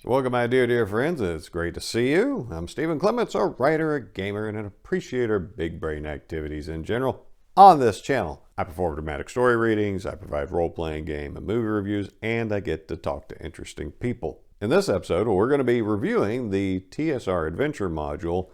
Welcome, my dear friends. It's great to see you. I'm Stephen Clements, a writer, a gamer, and an appreciator of big brain activities in general. On this channel, I perform dramatic story readings, I provide role-playing game and movie reviews, and I get to talk to interesting people. In this episode, we're going to be reviewing the TSR Adventure module,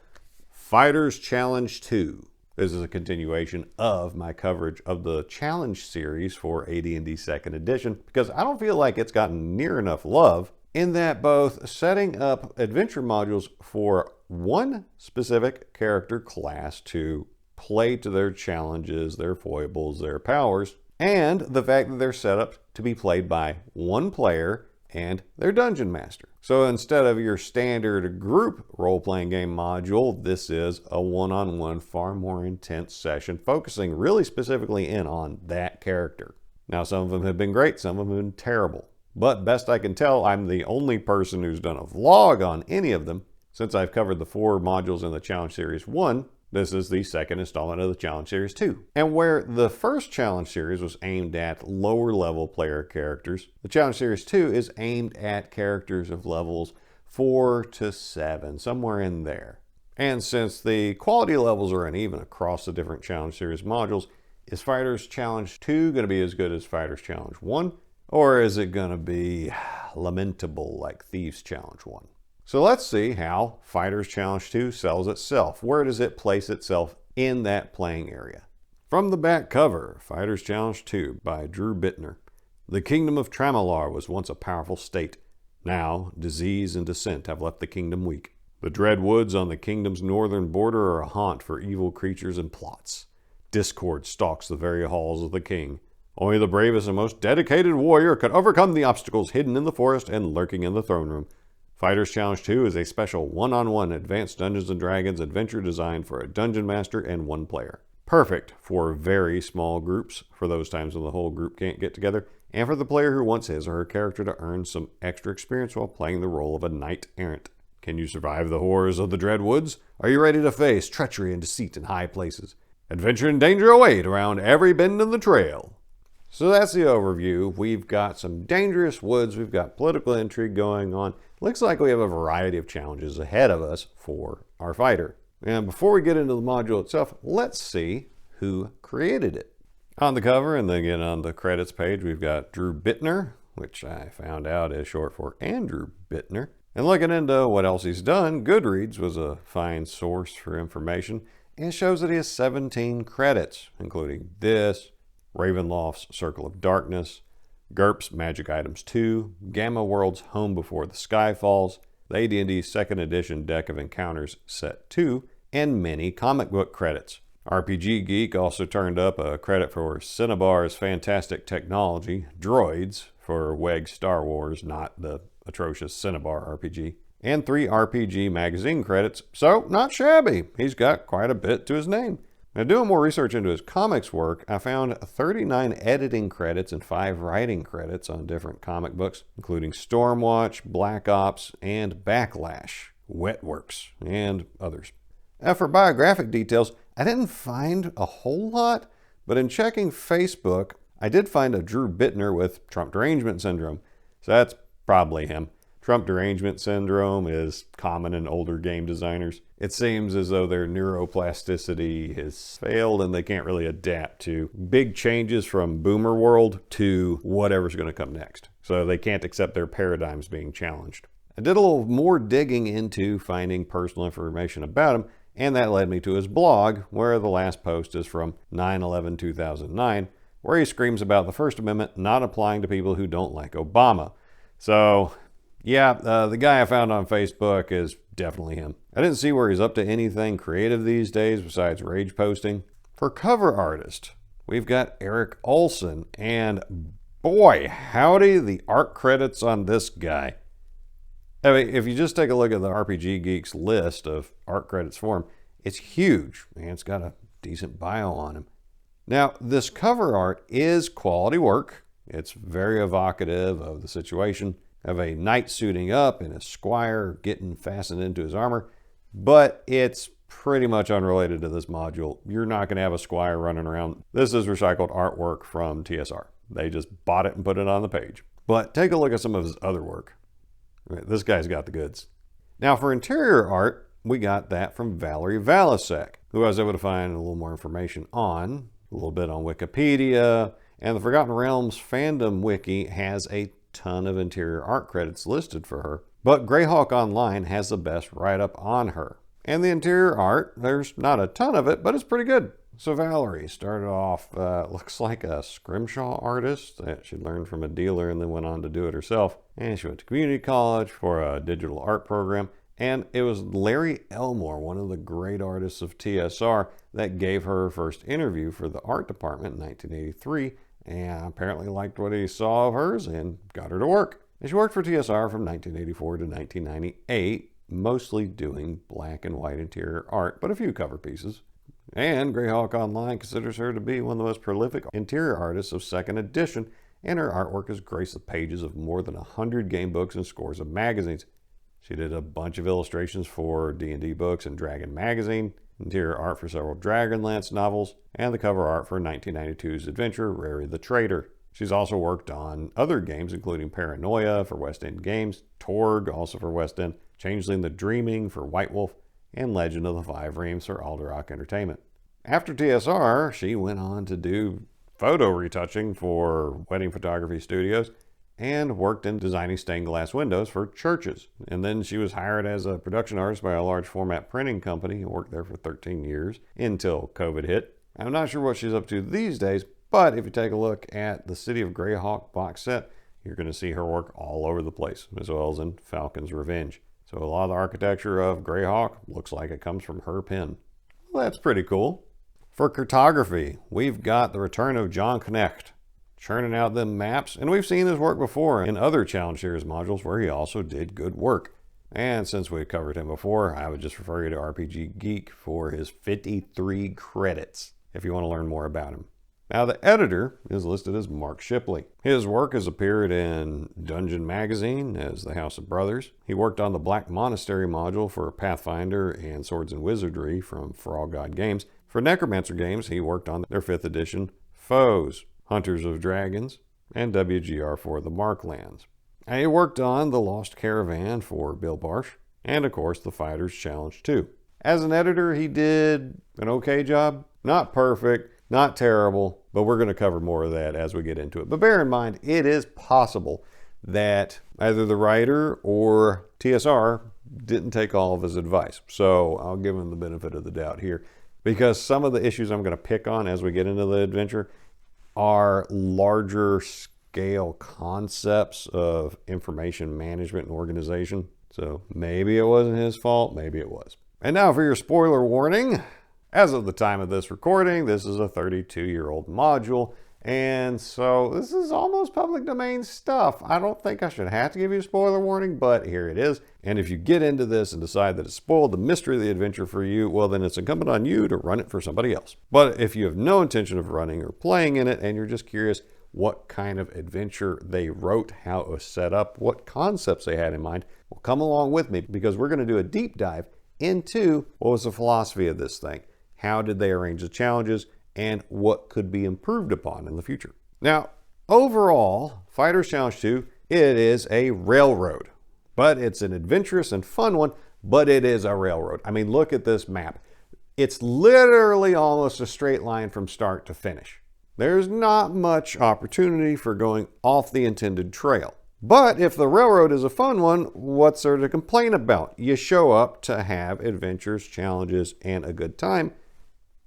Fighters Challenge 2. This is a continuation of my coverage of the Challenge series for AD&D 2nd Edition, because I don't feel like it's gotten near enough love in that both setting up adventure modules for one specific character class to play to their challenges, their foibles, their powers, and the fact that they're set up to be played by one player and their dungeon master. So instead of your standard group role-playing game module, this is a one-on-one, far more intense session, focusing really specifically in on that character. Now, some of them have been great, some of them have been terrible. But best I can tell, I'm the only person who's done a vlog on any of them. Since I've covered the 4 modules in the Challenge Series 1, this is the second installment of the Challenge Series 2. And where the first Challenge Series was aimed at lower level player characters, the Challenge Series 2 is aimed at characters of levels 4 to 7, somewhere in there. And since the quality levels are uneven across the different Challenge Series modules, is Fighters Challenge 2 going to be as good as Fighters Challenge 1? Or is it going to be lamentable like Thieves Challenge 1? So let's see how Fighters Challenge 2 sells itself. Where does it place itself in that playing area? From the back cover, Fighters Challenge 2 by Drew Bittner. The kingdom of Tramalar was once a powerful state. Now, disease and dissent have left the kingdom weak. The dread woods on the kingdom's northern border are a haunt for evil creatures and plots. Discord stalks the very halls of the king. Only the bravest and most dedicated warrior could overcome the obstacles hidden in the forest and lurking in the throne room. Fighters Challenge 2 is a special one-on-one advanced Dungeons & Dragons adventure designed for a dungeon master and one player. Perfect for very small groups, for those times when the whole group can't get together, and for the player who wants his or her character to earn some extra experience while playing the role of a knight errant. Can you survive the horrors of the Dread Woods? Are you ready to face treachery and deceit in high places? Adventure and danger await around every bend in the trail. So that's the overview. We've got some dangerous woods. We've got political intrigue going on. Looks like we have a variety of challenges ahead of us for our fighter. And before we get into the module itself, let's see who created it. On the cover and then again on the credits page, we've got Drew Bittner, which I found out is short for Andrew Bittner. And looking into what else he's done, Goodreads was a fine source for information and shows that he has 17 credits, including this, Ravenloft's Circle of Darkness, GURPS Magic Items 2, Gamma World's Home Before the Sky Falls, the AD&D 2nd Edition Deck of Encounters Set 2, and many comic book credits. RPG Geek also turned up a credit for Cinnabar's Fantastic Technology, Droids, for WEG Star Wars, not the atrocious Cinnabar RPG, and 3 RPG Magazine credits, so not shabby. He's got quite a bit to his name. Now, doing more research into his comics work, I found 39 editing credits and 5 writing credits on different comic books, including Stormwatch, Black Ops, and Backlash, Wetworks, and others. Now, for biographic details, I didn't find a whole lot, but in checking Facebook, I did find a Drew Bittner with Trump Derangement Syndrome, so that's probably him. Trump Derangement Syndrome is common in older game designers. It seems as though their neuroplasticity has failed and they can't really adapt to big changes from boomer world to whatever's going to come next. So they can't accept their paradigms being challenged. I did a little more digging into finding personal information about him, and that led me to his blog, where the last post is from 9/11/2009, where he screams about the First Amendment not applying to people who don't like Obama. So yeah, the guy I found on Facebook is definitely him. I didn't see where he's up to anything creative these days besides rage posting. For cover artist, we've got Eric Olson, and boy, howdy, the art credits on this guy. I mean, if you just take a look at the RPG Geek's list of art credits for him, it's huge, and it's got a decent bio on him. Now, this cover art is quality work. It's very evocative of the situation of a knight suiting up and a squire getting fastened into his armor, but it's pretty much unrelated to this module. You're not going to have a squire running around. This is recycled artwork from TSR. They just bought it and put it on the page. But take a look at some of his other work. This guy's got the goods. Now for interior art, we got that from Valerie Valasek, who I was able to find a little more information on, a little bit on Wikipedia, and the Forgotten Realms fandom wiki has a ton of interior art credits listed for her. But Greyhawk Online has the best write-up on her. And the interior art, there's not a ton of it, but it's pretty good. So Valerie started off, looks like a scrimshaw artist that she learned from a dealer and then went on to do it herself. And she went to community college for a digital art program. And it was Larry Elmore, one of the great artists of TSR, that gave her first interview for the art department in 1983. And apparently liked what he saw of hers and got her to work. And she worked for TSR from 1984 to 1998, mostly doing black and white interior art, but a few cover pieces. And Greyhawk Online considers her to be one of the most prolific interior artists of second edition, and her artwork has graced the pages of more than 100 game books and scores of magazines. She did a bunch of illustrations for D&D books and Dragon magazine, interior art for several Dragonlance novels, and the cover art for 1992's adventure Rary the Trader. She's also worked on other games, including Paranoia for West End Games, Torg, also for West End, Changeling the Dreaming for White Wolf, and Legend of the Five Reams for Alderock Entertainment. After TSR, she went on to do photo retouching for Wedding Photography Studios and worked in designing stained glass windows for churches. And then she was hired as a production artist by a large format printing company and worked there for 13 years until COVID hit. I'm not sure what she's up to these days, but if you take a look at the City of Greyhawk box set, you're going to see her work all over the place, as well as in Falcon's Revenge. So a lot of the architecture of Greyhawk looks like it comes from her pen. Well, that's pretty cool. For cartography, we've got the return of John Knecht, churning out them maps, and we've seen his work before in other Challenge Series modules where he also did good work. And since we've covered him before, I would just refer you to RPG Geek for his 53 credits if you want to learn more about him. Now the editor is listed as Mark Shipley. His work has appeared in Dungeon Magazine as the House of Brothers. He worked on the Black Monastery module for Pathfinder and Swords and Wizardry from For All God Games. For Necromancer Games, he worked on their 5th edition Foes, Hunters of Dragons, and WGR for the Marklands. And he worked on the Lost Caravan for Bill Barsh, and of course the Fighters Challenge 2. As an editor, he did an okay job. Not perfect, not terrible, but we're going to cover more of that as we get into it. But bear in mind, it is possible that either the writer or TSR didn't take all of his advice. So I'll give him the benefit of the doubt here, because some of the issues I'm going to pick on as we get into the adventure are larger scale concepts of information management and organization. So maybe it wasn't his fault, maybe it was. And now for your spoiler warning. As of the time of this recording, this is a 32-year-old module, and so this is almost public domain stuff. I don't think I should have to give you a spoiler warning, but here it is. And if you get into this and decide that it spoiled the mystery of the adventure for you, well, then it's incumbent on you to run it for somebody else. But if you have no intention of running or playing in it, and you're just curious what kind of adventure they wrote, how it was set up, what concepts they had in mind, well, come along with me, because we're going to do a deep dive into what was the philosophy of this thing. How did they arrange the challenges, and what could be improved upon in the future? Now, overall, Fighters Challenge 2, it is a railroad, but it's an adventurous and fun one, but it is a railroad. I mean, look at this map. It's literally almost a straight line from start to finish. There's not much opportunity for going off the intended trail. But if the railroad is a fun one, what's there to complain about? You show up to have adventures, challenges, and a good time.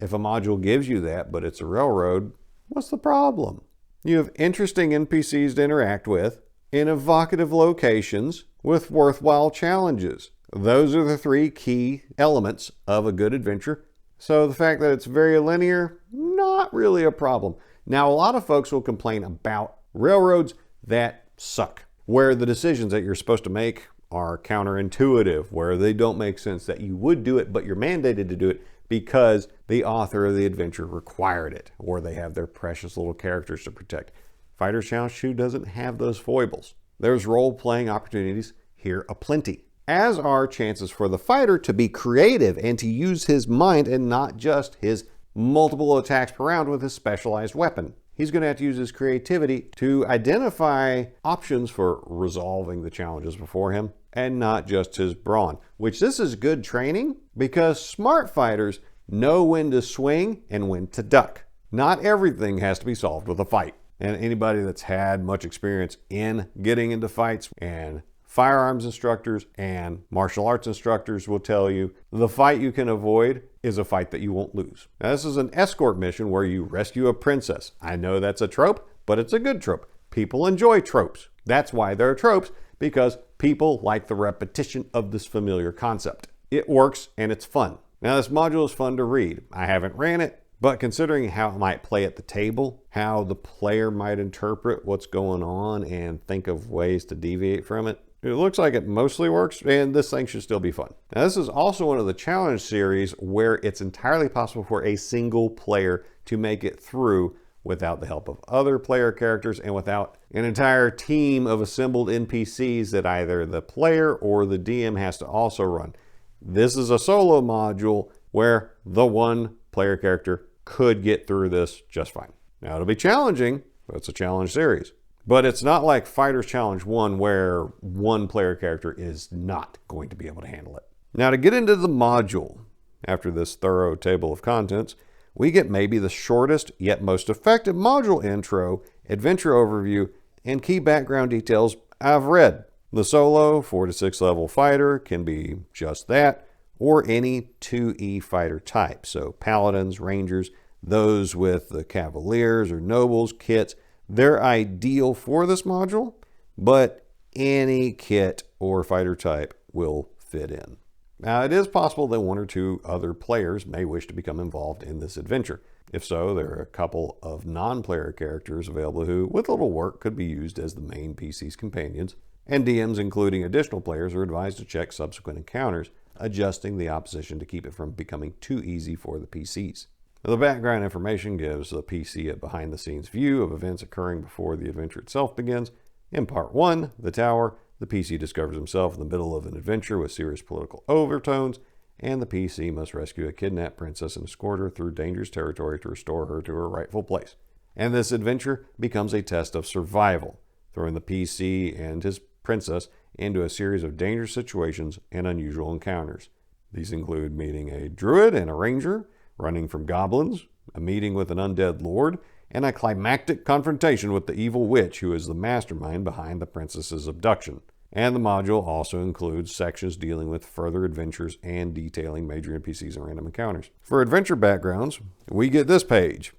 If a module gives you that, but it's a railroad, what's the problem? You have interesting NPCs to interact with, in evocative locations, with worthwhile challenges. Those are the 3 key elements of a good adventure. So the fact that it's very linear, not really a problem. Now, a lot of folks will complain about railroads that suck, where the decisions that you're supposed to make are counterintuitive, where they don't make sense, that you would do it, but you're mandated to do it because the author of the adventure required it, or they have their precious little characters to protect. Fighters Challenge 2 doesn't have those foibles. There's role-playing opportunities here aplenty. as are chances for the fighter to be creative and to use his mind and not just his multiple attacks per round with his specialized weapon. He's going to have to use his creativity to identify options for resolving the challenges before him and not just his brawn, which this is good training because smart fighters know when to swing and when to duck. Not everything has to be solved with a fight. And anybody that's had much experience in getting into fights, and firearms instructors and martial arts instructors will tell you the fight you can avoid is a fight that you won't lose. Now, this is an escort mission where you rescue a princess. I know that's a trope, but it's a good trope. People enjoy tropes. That's why they're tropes, because people like the repetition of this familiar concept. It works and it's fun. Now, this module is fun to read. I haven't ran it, but considering how it might play at the table, how the player might interpret what's going on and think of ways to deviate from it, it looks like it mostly works, and this thing should still be fun. Now, this is also one of the challenge series where it's entirely possible for a single player to make it through without the help of other player characters and without an entire team of assembled NPCs that either the player or the DM has to also run. This is a solo module where the one player character could get through this just fine. Now, it'll be challenging, but it's a challenge series. But it's not like Fighters Challenge 1 where one player character is not going to be able to handle it. Now, to get into the module, after this thorough table of contents, we get maybe the shortest yet most effective module intro, adventure overview, and key background details I've read. The solo 4 to 6 level fighter can be just that, or any 2E fighter type. So paladins, rangers, those with the cavaliers or nobles kits, they're ideal for this module, but any kit or fighter type will fit in. Now, it is possible that one or two other players may wish to become involved in this adventure. If so, there are a couple of non-player characters available who, with little work, could be used as the main PC's companions, and DMs, including additional players, are advised to check subsequent encounters, adjusting the opposition to keep it from becoming too easy for the PCs. The background information gives the PC a behind-the-scenes view of events occurring before the adventure itself begins. In Part 1, The Tower, the PC discovers himself in the middle of an adventure with serious political overtones, and the PC must rescue a kidnapped princess and escort her through dangerous territory to restore her to her rightful place. And this adventure becomes a test of survival, throwing the PC and his princess into a series of dangerous situations and unusual encounters. These include meeting a druid and a ranger, running from goblins, a meeting with an undead lord, and a climactic confrontation with the evil witch who is the mastermind behind the princess's abduction. And the module also includes sections dealing with further adventures and detailing major NPCs and random encounters. For adventure backgrounds, we get this page.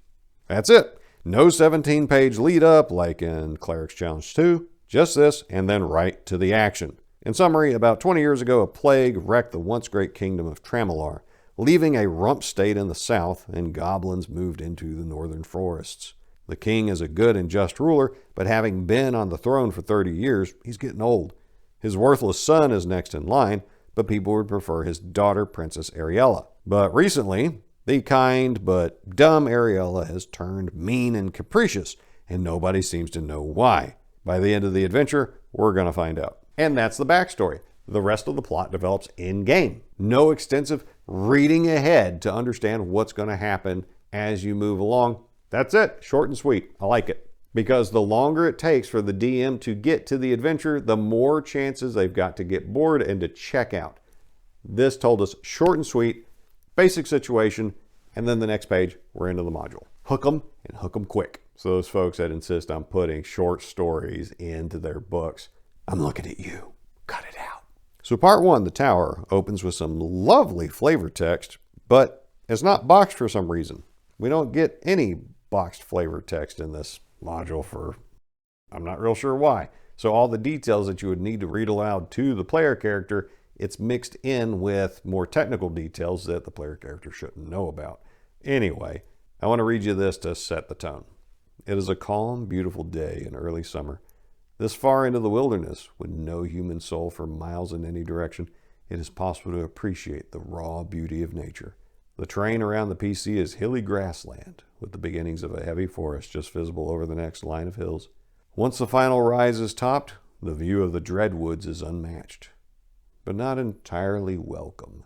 That's it. No 17-page lead up like in Clerics Challenge 2, just this and then right to the action. In summary, about 20 years ago, a plague wrecked the once great kingdom of Tramalar, leaving a rump state in the south, and goblins moved into the northern forests. The king is a good and just ruler, but having been on the throne for 30 years, he's getting old. His worthless son is next in line, but people would prefer his daughter, Princess Ariella. But recently, the kind but dumb Ariella has turned mean and capricious, and nobody seems to know why. By the end of the adventure, we're going to find out. And that's the backstory. The rest of the plot develops in-game. No extensive reading ahead to understand what's going to happen as you move along. That's it. Short and sweet. I like it. Because the longer it takes for the DM to get to the adventure, the more chances they've got to get bored and to check out. This told us short and sweet, basic situation, and then the next page, we're into the module. Hook 'em and hook 'em quick. So those folks that insist on putting short stories into their books, I'm looking at you. Cut it out. So Part 1, The Tower, opens with some lovely flavor text, but it's not boxed for some reason. We don't get any boxed flavor text in this module for, I'm not real sure why. So all the details that you would need to read aloud to the player character, it's mixed in with more technical details that the player character shouldn't know about. Anyway, I want to read you this to set the tone. It is a calm, beautiful day in early summer. This far into the wilderness, with no human soul for miles in any direction, it is possible to appreciate the raw beauty of nature. The terrain around the PC is hilly grassland, with the beginnings of a heavy forest just visible over the next line of hills. Once the final rise is topped, the view of the Dreadwoods is unmatched. but not entirely welcome.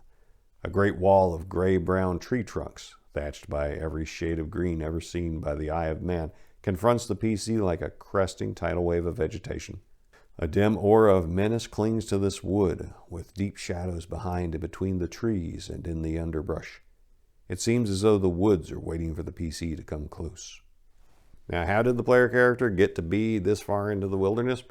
A great wall of gray-brown tree trunks, thatched by every shade of green ever seen by the eye of man, confronts the PC like a cresting tidal wave of vegetation. A dim aura of menace clings to this wood, with deep shadows behind and between the trees and in the underbrush. It seems as though the woods are waiting for the PC to come close. Now, how did the player character get to be this far into the wilderness?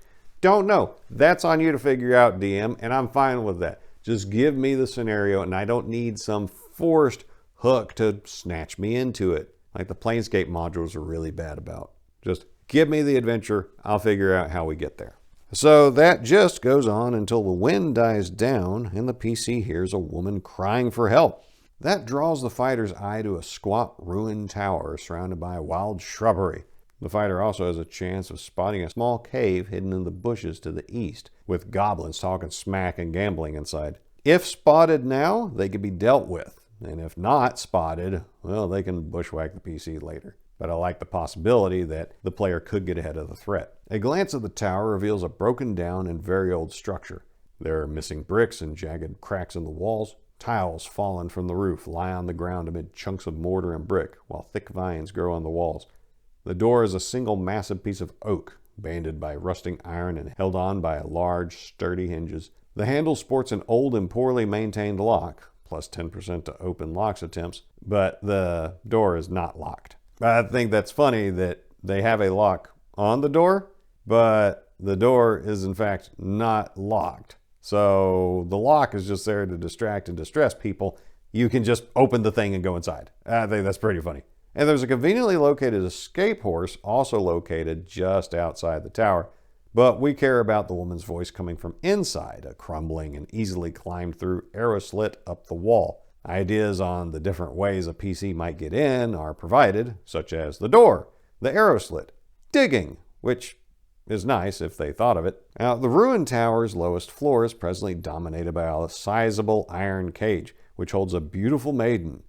Don't know. That's on you to figure out, DM, and I'm fine with that. Just give me the scenario, and I don't need some forced hook to snatch me into it, like the Planescape modules are really bad about. Just give me the adventure. I'll figure out how we get there. So that just goes on until the wind dies down and the PC hears a woman crying for help. That draws the fighter's eye to a squat ruined tower surrounded by wild shrubbery. The fighter also has a chance of spotting a small cave hidden in the bushes to the east, with goblins talking smack and gambling inside. If spotted now, they could be dealt with, and if not spotted, well, they can bushwhack the PC later. But I like the possibility that the player could get ahead of the threat. A glance at the tower reveals a broken down and very old structure. There are missing bricks and jagged cracks in the walls. Tiles fallen from the roof lie on the ground amid chunks of mortar and brick, while thick vines grow on the walls. The door is a single massive piece of oak, banded by rusting iron and held on by large, sturdy hinges. The handle sports an old and poorly maintained lock, plus 10% to open locks attempts, but the door is not locked. I think that's funny that they have a lock on the door, but the door is in fact not locked. So the lock is just there to distract and distress people. You can just open the thing and go inside. I think that's pretty funny. And there's a conveniently located escape horse also located just outside the tower. But we care about the woman's voice coming from inside, a crumbling and easily climbed through arrow slit up the wall. Ideas on the different ways a PC might get in are provided, such as the door, the arrow slit, digging, which is nice if they thought of it. Now, the ruined tower's lowest floor is presently dominated by a sizable iron cage, which holds a beautiful maiden.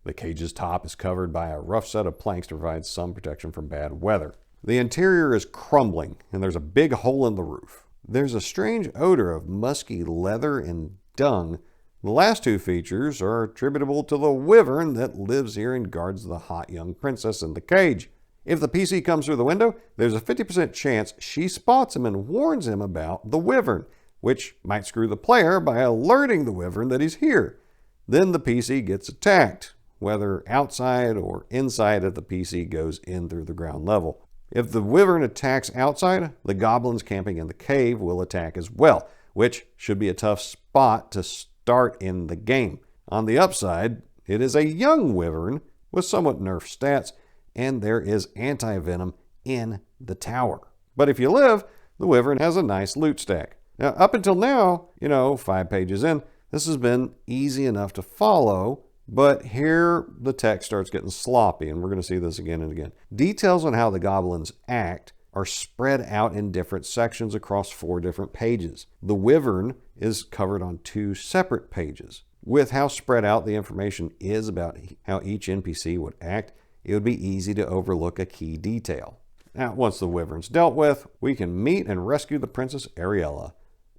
The cage's top is covered by a rough set of planks to provide some protection from bad weather. The interior is crumbling, and there's a big hole in the roof. There's a strange odor of musky leather and dung. The last two features are attributable to the wyvern that lives here and guards the hot young princess in the cage. If the PC comes through the window, there's a 50% chance she spots him and warns him about the wyvern, which might screw the player by alerting the wyvern that he's here. Then the PC gets attacked, whether outside or inside if the PC goes in through the ground level. If the wyvern attacks outside, the goblins camping in the cave will attack as well, which should be a tough spot to start in the game. On the upside, it is a young wyvern with somewhat nerfed stats, and there is anti-venom in the tower. But if you live, the wyvern has a nice loot stack. Now, up until now, 5 pages in, this has been easy enough to follow, but here the text starts getting sloppy, and we're going to see this again and again. Details on how the goblins act are spread out in different sections across 4 different pages. The wyvern is covered on 2 separate pages. With how spread out the information is about how each NPC would act, it would be easy to overlook a key detail. Now, once the wyvern's dealt with, we can meet and rescue the Princess Ariella.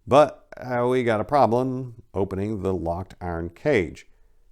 But we got a problem opening the locked iron cage.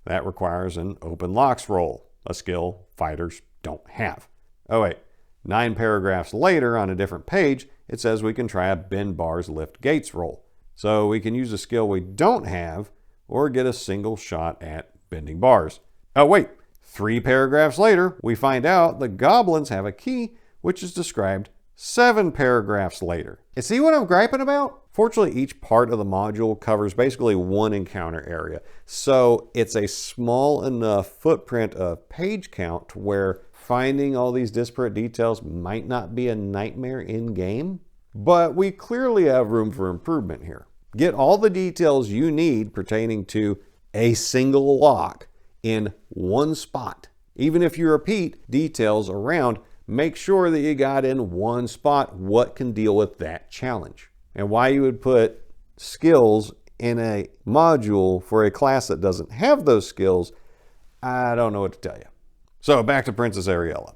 That requires an open locks roll, a skill fighters don't have. Oh wait, 9 paragraphs later on a different page, it says we can try a bend bars lift gates roll. So we can use a skill we don't have or get a single shot at bending bars. Oh wait, 3 paragraphs later, we find out the goblins have a key, which is described 7 paragraphs later. You see what I'm griping about? Fortunately, each part of the module covers basically 1 encounter area, so it's a small enough footprint of page count to where finding all these disparate details might not be a nightmare in-game, but we clearly have room for improvement here. Get all the details you need pertaining to a single lock in 1 spot. Even if you repeat details around, make sure that you got in 1 spot what can deal with that challenge. And why you would put skills in a module for a class that doesn't have those skills, I don't know what to tell you. So back to Princess Ariella.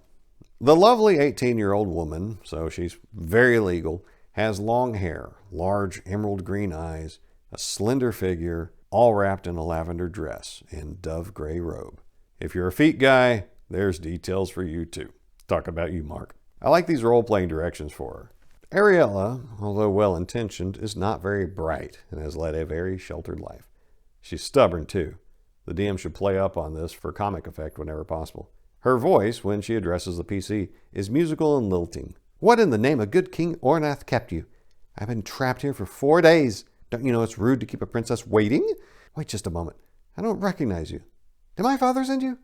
The lovely 18-year-old woman, so she's very legal, has long hair, large emerald green eyes, a slender figure, all wrapped in a lavender dress and dove gray robe. If you're a feet guy, there's details for you too. Talk about you, Mark. I like these role-playing directions for her. Ariella, although well-intentioned, is not very bright and has led a very sheltered life. She's stubborn too. The DM should play up on this for comic effect whenever possible. Her voice, when she addresses the PC, is musical and lilting. What in the name of good King Ornath kept you? I've been trapped here for 4 days. Don't you know it's rude to keep a princess waiting? Wait just a moment. I don't recognize you. Did my father send you?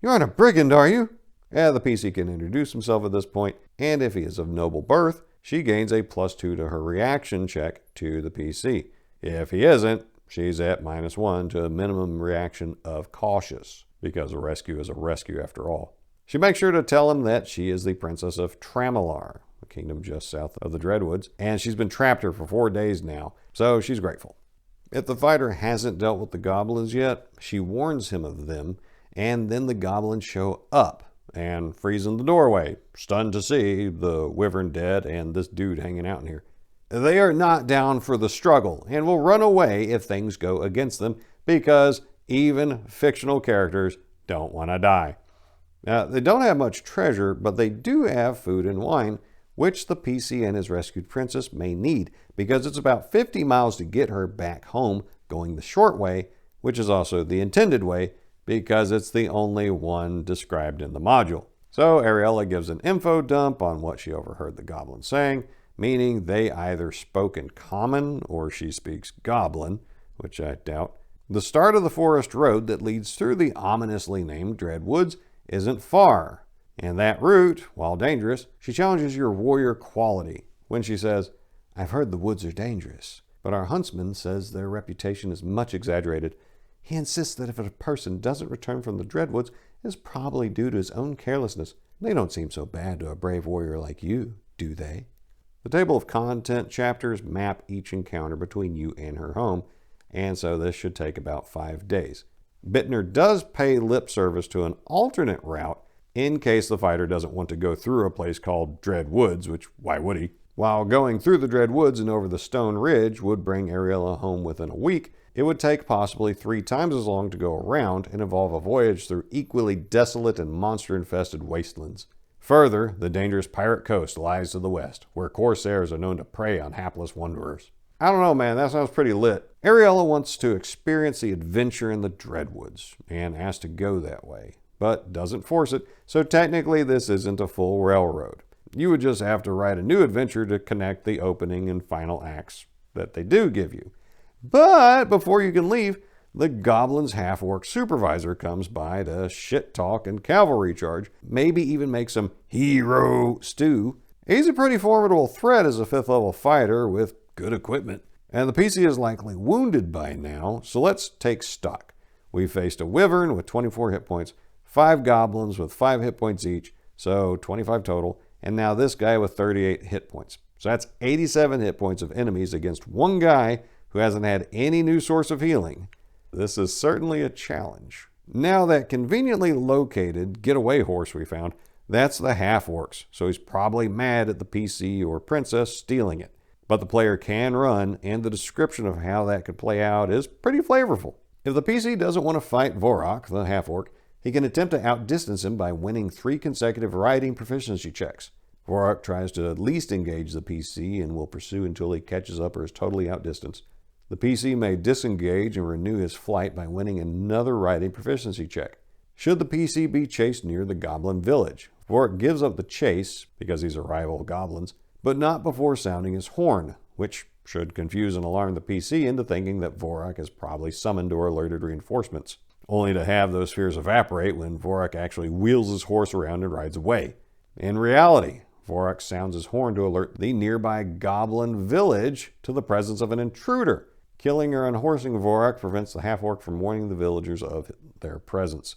You aren't a brigand, are you? Yeah, the PC can introduce himself at this point, and if he is of noble birth, she gains a +2 to her reaction check to the PC. If he isn't, she's at -1 to a minimum reaction of cautious, because a rescue is a rescue after all. She makes sure to tell him that she is the Princess of Tramalar, a kingdom just south of the Dreadwoods, and she's been trapped here for 4 days now, so she's grateful. If the fighter hasn't dealt with the goblins yet, she warns him of them, and then the goblins show up and freeze in the doorway, stunned to see the wyvern dead and this dude hanging out in here. They are not down for the struggle and will run away if things go against them, because even fictional characters don't want to die. Now, they don't have much treasure, but they do have food and wine, which the PC and his rescued princess may need, because it's about 50 miles to get her back home going the short way, which is also the intended way, because it's the only one described in the module. So Ariella gives an info dump on what she overheard the goblins saying, meaning they either spoke in common or she speaks goblin, which I doubt. The start of the forest road that leads through the ominously named Dreadwoods isn't far, and that route, while dangerous, she challenges your warrior quality when she says, I've heard the woods are dangerous, but our huntsman says their reputation is much exaggerated. He insists that if a person doesn't return from the Dreadwoods, it's probably due to his own carelessness. They don't seem so bad to a brave warrior like you, do they? The table of content chapters map each encounter between you and her home, and so this should take about 5 days. Bittner does pay lip service to an alternate route in case the fighter doesn't want to go through a place called Dreadwoods, which why would he? While going through the Dreadwoods and over the Stone Ridge would bring Ariella home within a week, it would take possibly 3 times as long to go around and involve a voyage through equally desolate and monster-infested wastelands. Further, the dangerous pirate coast lies to the west, where corsairs are known to prey on hapless wanderers. I don't know, man, that sounds pretty lit. Ariella wants to experience the adventure in the Dreadwoods, and asks to go that way, but doesn't force it, so technically this isn't a full railroad. You would just have to write a new adventure to connect the opening and final acts that they do give you. But before you can leave, the goblin's half-orc supervisor comes by to shit-talk and cavalry charge, maybe even make some hero stew. He's a pretty formidable threat as a 5th-level fighter with good equipment, and the PC is likely wounded by now, so let's take stock. We faced a wyvern with 24 hit points, 5 goblins with 5 hit points each, so 25 total, and now this guy with 38 hit points. So that's 87 hit points of enemies against one guy who hasn't had any new source of healing. This is certainly a challenge. Now that conveniently located getaway horse we found, that's the half-orcs, so he's probably mad at the PC or princess stealing it. But the player can run, and the description of how that could play out is pretty flavorful. If the PC doesn't want to fight Vorak, the half-orc, he can attempt to outdistance him by winning 3 consecutive riding proficiency checks. Vorak tries to at least engage the PC and will pursue until he catches up or is totally outdistanced. The PC may disengage and renew his flight by winning another riding proficiency check. Should the PC be chased near the goblin village, Vorak gives up the chase, because he's a rival of goblins, but not before sounding his horn, which should confuse and alarm the PC into thinking that Vorak has probably summoned or alerted reinforcements, only to have those fears evaporate when Vorak actually wheels his horse around and rides away. In reality, Vorak sounds his horn to alert the nearby goblin village to the presence of an intruder. Killing or unhorsing Vorak prevents the half-orc from warning the villagers of their presence.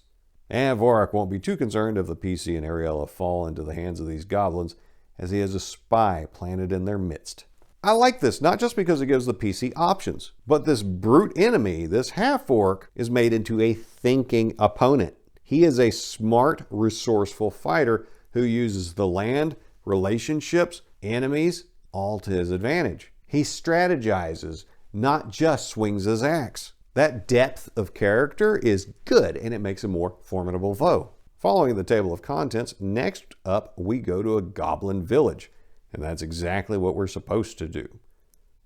And Vorak won't be too concerned if the PC and Ariella fall into the hands of these goblins, as he has a spy planted in their midst. I like this, not just because it gives the PC options, but this brute enemy, this half-orc, is made into a thinking opponent. He is a smart, resourceful fighter who uses the land, relationships, enemies, all to his advantage. He strategizes, not just swings his axe. That depth of character is good, and it makes a more formidable foe. Following the table of contents, next up we go to a goblin village, and that's exactly what we're supposed to do.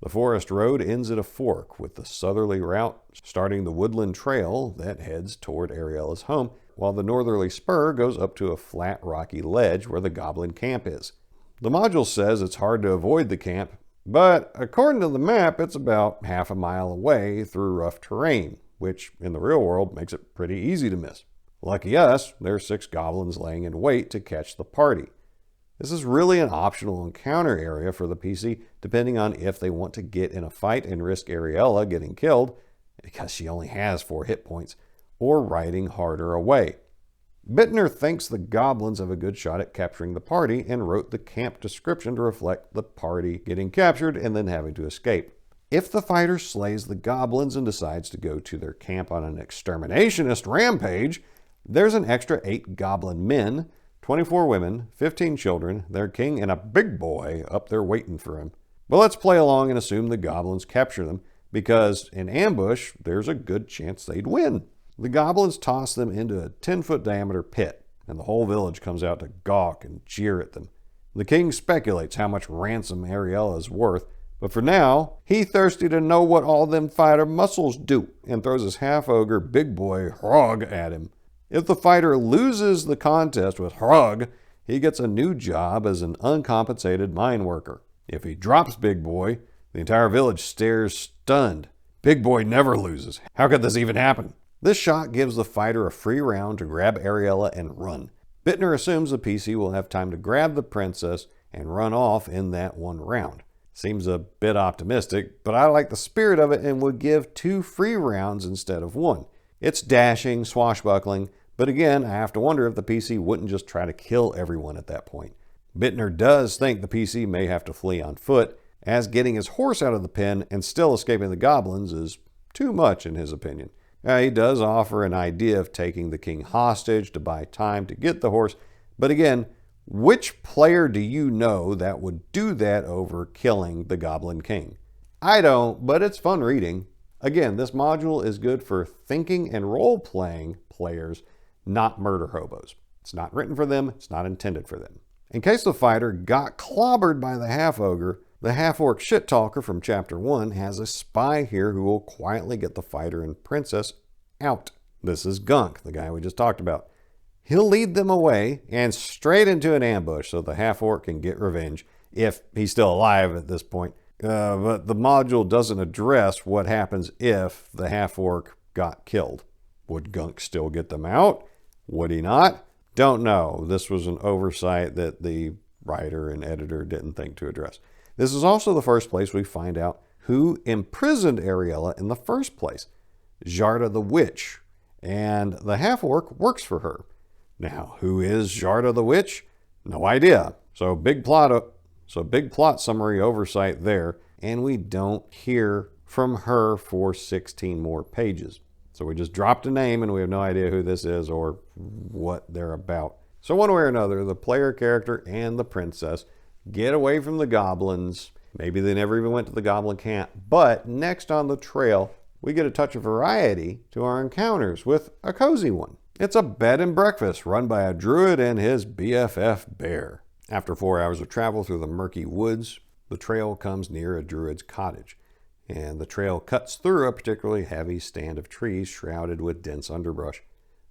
The forest road ends at a fork, with the southerly route starting the woodland trail that heads toward Ariella's home, while the northerly spur goes up to a flat rocky ledge where the goblin camp is. The module says it's hard to avoid the camp, but according to the map, it's about half a mile away through rough terrain, which in the real world makes it pretty easy to miss. Lucky us, there's 6 goblins laying in wait to catch the party. This is really an optional encounter area for the PC, depending on if they want to get in a fight and risk Ariella getting killed, because she only has 4 hit points, or riding harder away. Bittner thinks the goblins have a good shot at capturing the party and wrote the camp description to reflect the party getting captured and then having to escape. If the fighter slays the goblins and decides to go to their camp on an exterminationist rampage, there's an extra 8 goblin men, 24 women, 15 children, their king, and a big boy up there waiting for him. But let's play along and assume the goblins capture them, because in ambush, there's a good chance they'd win. The goblins toss them into a 10-foot diameter pit, and the whole village comes out to gawk and jeer at them. The king speculates how much ransom Ariella is worth, but for now, he thirsty to know what all them fighter muscles do, and throws his half-ogre big boy Hrog at him. If the fighter loses the contest with Hrog, he gets a new job as an uncompensated mine worker. If he drops Big Boy, the entire village stares stunned. Big Boy never loses. How could this even happen? This shot gives the fighter a free round to grab Ariella and run. Bittner assumes the PC will have time to grab the princess and run off in that one round. Seems a bit optimistic, but I like the spirit of it and would give 2 free rounds instead of 1. It's dashing, swashbuckling, but again, I have to wonder if the PC wouldn't just try to kill everyone at that point. Bittner does think the PC may have to flee on foot, as getting his horse out of the pen and still escaping the goblins is too much in his opinion. He does offer an idea of taking the king hostage to buy time to get the horse, but again, which player do you know that would do that over killing the Goblin King? I don't, but it's fun reading. Again, this module is good for thinking and role-playing players, not murder hobos. It's not written for them, it's not intended for them. In case the fighter got clobbered by the half-ogre, the half-orc shit-talker from Chapter 1 has a spy here who will quietly get the fighter and princess out. This is Gunk, the guy we just talked about. He'll lead them away and straight into an ambush so the half-orc can get revenge, if he's still alive at this point. But the module doesn't address what happens if the half-orc got killed. Would Gunk still get them out? Would he not? Don't know. This was an oversight that the writer and editor didn't think to address. This is also the first place we find out who imprisoned Ariella in the first place. Jarda the Witch. And the half-orc works for her. Now, who is Jarda the Witch? No idea. So big plot summary oversight there, and we don't hear from her for 16 more pages. So we just dropped a name and we have no idea who this is or what they're about. So one way or another, the player character and the princess get away from the goblins. Maybe they never even went to the goblin camp. But next on the trail, we get a touch of variety to our encounters with a cozy one. It's a bed and breakfast run by a druid and his BFF bear. After 4 hours of travel through the murky woods, the trail comes near a druid's cottage, and the trail cuts through a particularly heavy stand of trees shrouded with dense underbrush.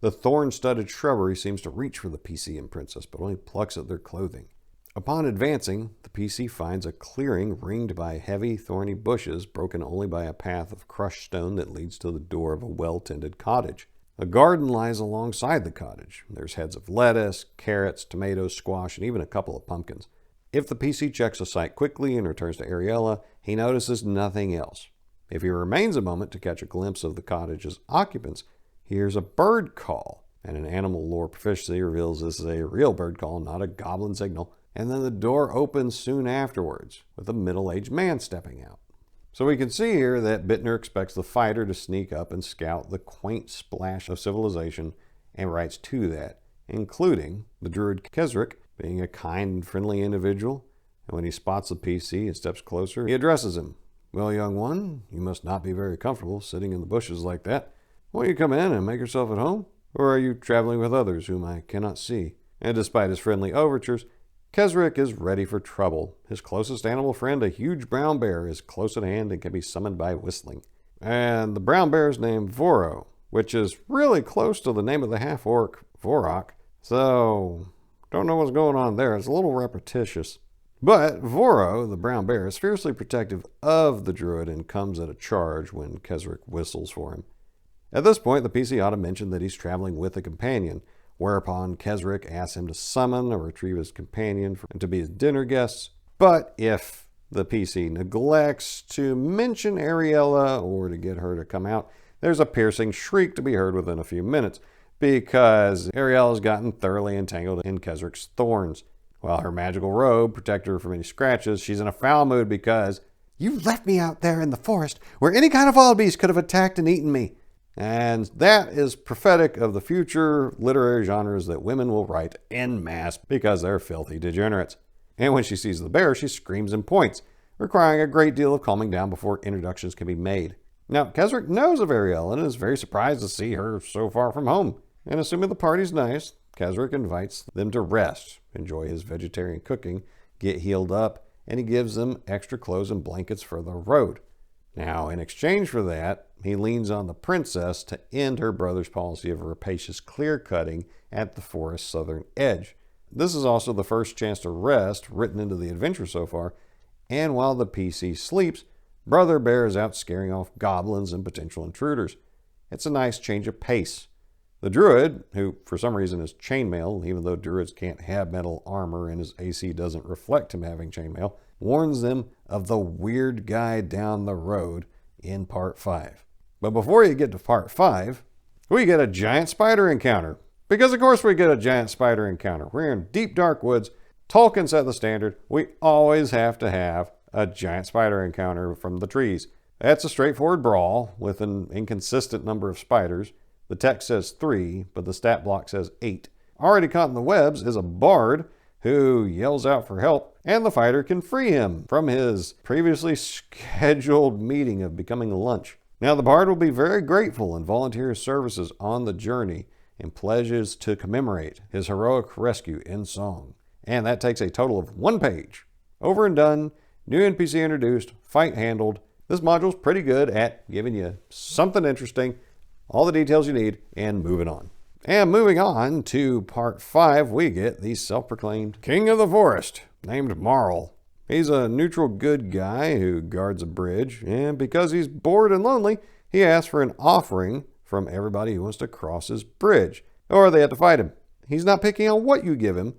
The thorn-studded shrubbery seems to reach for the PC and princess, but only plucks at their clothing. Upon advancing, the PC finds a clearing ringed by heavy, thorny bushes, broken only by a path of crushed stone that leads to the door of a well-tended cottage. A garden lies alongside the cottage. There's heads of lettuce, carrots, tomatoes, squash, and even a couple of pumpkins. If the PC checks the site quickly and returns to Ariella, he notices nothing else. If he remains a moment to catch a glimpse of the cottage's occupants, he hears a bird call, and an animal lore proficiency reveals this is a real bird call, not a goblin signal, and then the door opens soon afterwards, with a middle-aged man stepping out. So we can see here that Bittner expects the fighter to sneak up and scout the quaint splash of civilization, and writes to that, including the druid Kesrick being a kind and friendly individual, and when he spots the PC and steps closer, he addresses him. "Well, young one, you must not be very comfortable sitting in the bushes like that. Won't you come in and make yourself at home? Or are you traveling with others whom I cannot see?" And despite his friendly overtures, Kesrick is ready for trouble. His closest animal friend, a huge brown bear, is close at hand and can be summoned by whistling. And the brown bear is named Voro, which is really close to the name of the half-orc Vorok. So, don't know what's going on there. It's a little repetitious. But Voro, the brown bear, is fiercely protective of the druid and comes at a charge when Kesrick whistles for him. At this point, the PC ought to mention that he's traveling with a companion, whereupon Kesrick asks him to summon or retrieve his companion and to be his dinner guests. But if the PC neglects to mention Ariella or to get her to come out, there's a piercing shriek to be heard within a few minutes, because Ariella's gotten thoroughly entangled in Kesrick's thorns. While her magical robe protected her from any scratches, she's in a foul mood because, "You left me out there in the forest where any kind of wild beast could have attacked and eaten me." And that is prophetic of the future literary genres that women will write en masse because they're filthy degenerates. And when she sees the bear, she screams and points, requiring a great deal of calming down before introductions can be made. Now, Kesrick knows of Ariella and is very surprised to see her so far from home. And assuming the party's nice, Kesrick invites them to rest, enjoy his vegetarian cooking, get healed up, and he gives them extra clothes and blankets for the road. Now, in exchange for that, he leans on the princess to end her brother's policy of rapacious clear-cutting at the forest's southern edge. This is also the first chance to rest written into the adventure so far, and while the PC sleeps, Brother Bear is out scaring off goblins and potential intruders. It's a nice change of pace. The druid, who for some reason is chainmail, even though druids can't have metal armor and his AC doesn't reflect him having chainmail, warns them of the weird guy down the road in part 5. But before you get to part 5, we get a giant spider encounter. Because of course we get a giant spider encounter. We're in deep dark woods. Tolkien set the standard. We always have to have a giant spider encounter from the trees. That's a straightforward brawl with an inconsistent number of spiders. The text says 3, but the stat block says 8. Already caught in the webs is a bard who yells out for help, and the fighter can free him from his previously scheduled meeting of becoming lunch. Now, the bard will be very grateful and volunteer his services on the journey and pledges to commemorate his heroic rescue in song. And that takes a total of 1 page. Over and done, new NPC introduced, fight handled. This module's pretty good at giving you something interesting, all the details you need, and moving on. And moving on to part 5, we get the self-proclaimed King of the Forest, named Marl. He's a neutral good guy who guards a bridge, and because he's bored and lonely, he asks for an offering from everybody who wants to cross his bridge, or they have to fight him. He's not picking on what you give him.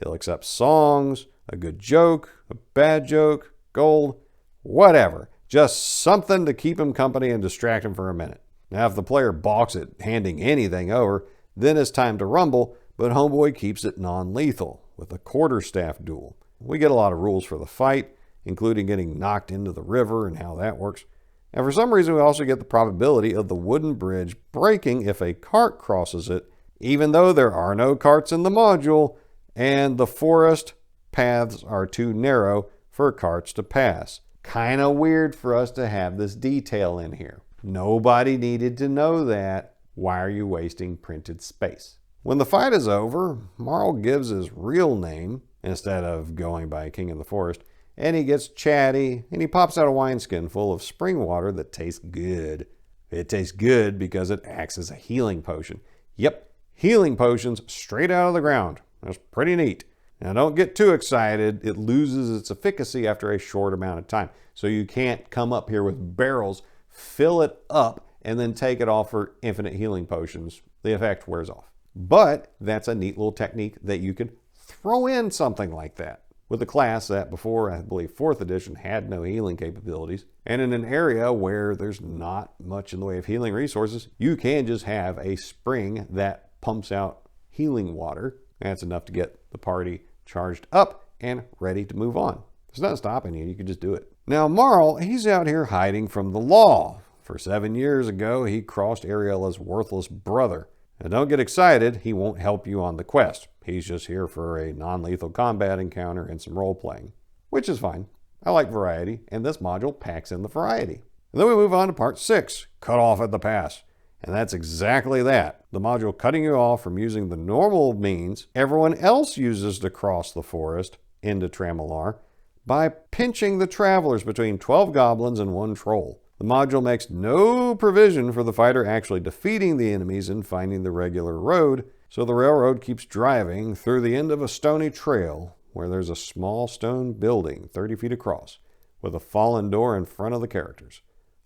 He'll accept songs, a good joke, a bad joke, gold, whatever. Just something to keep him company and distract him for a minute. Now, if the player balks at handing anything over, then it's time to rumble, but Homeboy keeps it non-lethal with a quarterstaff duel. We get a lot of rules for the fight, including getting knocked into the river and how that works. And for some reason, we also get the probability of the wooden bridge breaking if a cart crosses it, even though there are no carts in the module, and the forest paths are too narrow for carts to pass. Kind of weird for us to have this detail in here. Nobody needed to know that. Why are you wasting printed space? When the fight is over, Marl gives his real name instead of going by King of the Forest, and he gets chatty, and he pops out a wineskin full of spring water that tastes good. It tastes good because it acts as a healing potion. Yep, healing potions straight out of the ground. That's pretty neat. Now don't get too excited. It loses its efficacy after a short amount of time. So you can't come up here with barrels, fill it up, and then take it off for infinite healing potions. The effect wears off. But that's a neat little technique that you can throw in something like that. With a class that before, I believe, 4th edition had no healing capabilities, and in an area where there's not much in the way of healing resources, you can just have a spring that pumps out healing water. That's enough to get the party charged up and ready to move on. There's nothing stopping you. You can just do it. Now, Marl, he's out here hiding from the law. For 7 years ago, he crossed Ariella's worthless brother. Now, don't get excited. He won't help you on the quest. He's just here for a non-lethal combat encounter and some role-playing, which is fine. I like variety, and this module packs in the variety. And then we move on to part 6, cut off at the pass. And that's exactly that. The module cutting you off from using the normal means everyone else uses to cross the forest into Tramelar by pinching the travelers between 12 goblins and 1 troll. The module makes no provision for the fighter actually defeating the enemies and finding the regular road, so the railroad keeps driving through the end of a stony trail where there's a small stone building 30 feet across with a fallen door in front of the characters.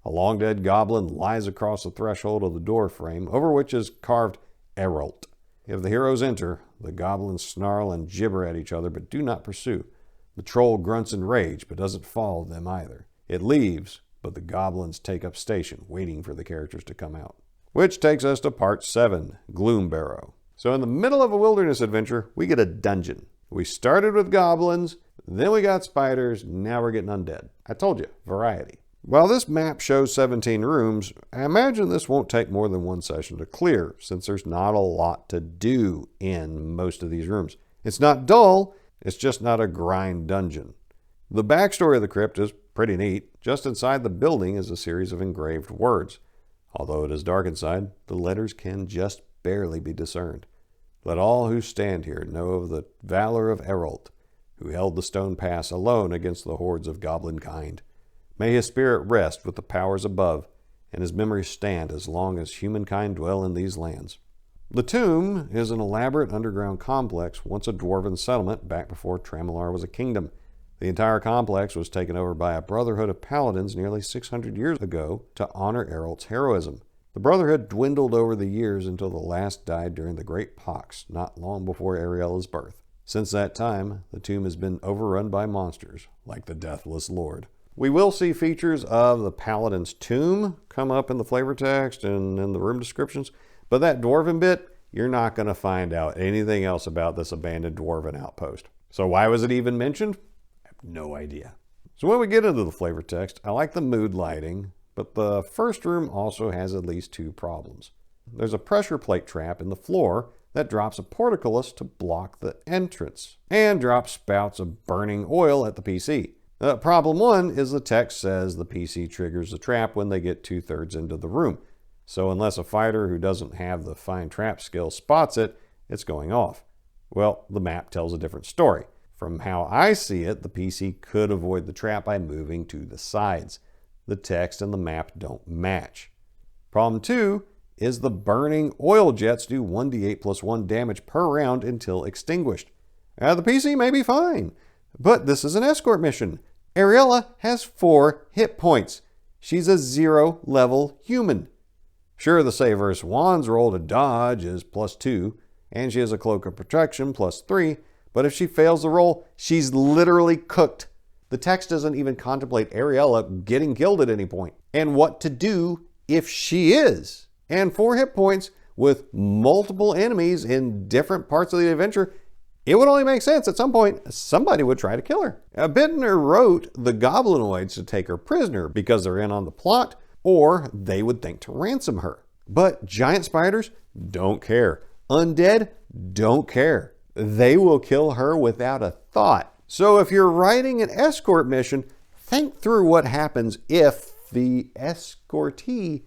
A long-dead goblin lies across the threshold of the door frame, over which is carved Eralt. If the heroes enter, the goblins snarl and gibber at each other, but do not pursue. The troll grunts in rage, but doesn't follow them either. It leaves, but the goblins take up station, waiting for the characters to come out. Which takes us to part 7, Gloombarrow. So in the middle of a wilderness adventure, we get a dungeon. We started with goblins, then we got spiders, now we're getting undead. I told you, variety. While this map shows 17 rooms, I imagine this won't take more than 1 session to clear, since there's not a lot to do in most of these rooms. It's not dull, it's just not a grind dungeon. The backstory of the crypt is pretty neat. Just inside the building is a series of engraved words. Although it is dark inside, the letters can just barely be discerned. Let all who stand here know of the valor of Eralt, who held the stone pass alone against the hordes of goblin kind. May his spirit rest with the powers above, and his memory stand as long as humankind dwell in these lands. The tomb is an elaborate underground complex, once a dwarven settlement back before Tramelar was a kingdom. The entire complex was taken over by a brotherhood of paladins nearly 600 years ago to honor Eralt's heroism. The brotherhood dwindled over the years until the last died during the Great Pox, not long before Ariella's birth. Since that time, the tomb has been overrun by monsters, like the Deathless Lord. We will see features of the Paladin's tomb come up in the flavor text and in the room descriptions, but that dwarven bit, you're not going to find out anything else about this abandoned dwarven outpost. So why was it even mentioned? I have no idea. So when we get into the flavor text, I like the mood lighting, but the first room also has at least 2 problems. There's a pressure plate trap in the floor that drops a portcullis to block the entrance, and drops spouts of burning oil at the PC. Problem 1 is the text says the PC triggers the trap when they get 2/3 into the room. So unless a fighter who doesn't have the fine trap skill spots it, it's going off. Well, the map tells a different story. From how I see it, the PC could avoid the trap by moving to the sides. The text and the map don't match. Problem 2 is the burning oil jets do 1d8 plus 1 damage per round until extinguished. The PC may be fine, but this is an escort mission. Ariella has 4 hit points. She's a 0 level human. Sure, the save versus wands roll to dodge is +2, and she has a cloak of protection +3, but if she fails the roll, she's literally cooked. The text doesn't even contemplate Ariella getting killed at any point, and what to do if she is. And 4 hit points with multiple enemies in different parts of the adventure, it would only make sense at some point somebody would try to kill her. Bittner wrote the goblinoids to take her prisoner because they're in on the plot, or they would think to ransom her. But giant spiders don't care. Undead don't care. They will kill her without a thought. So if you're writing an escort mission, think through what happens if the escortee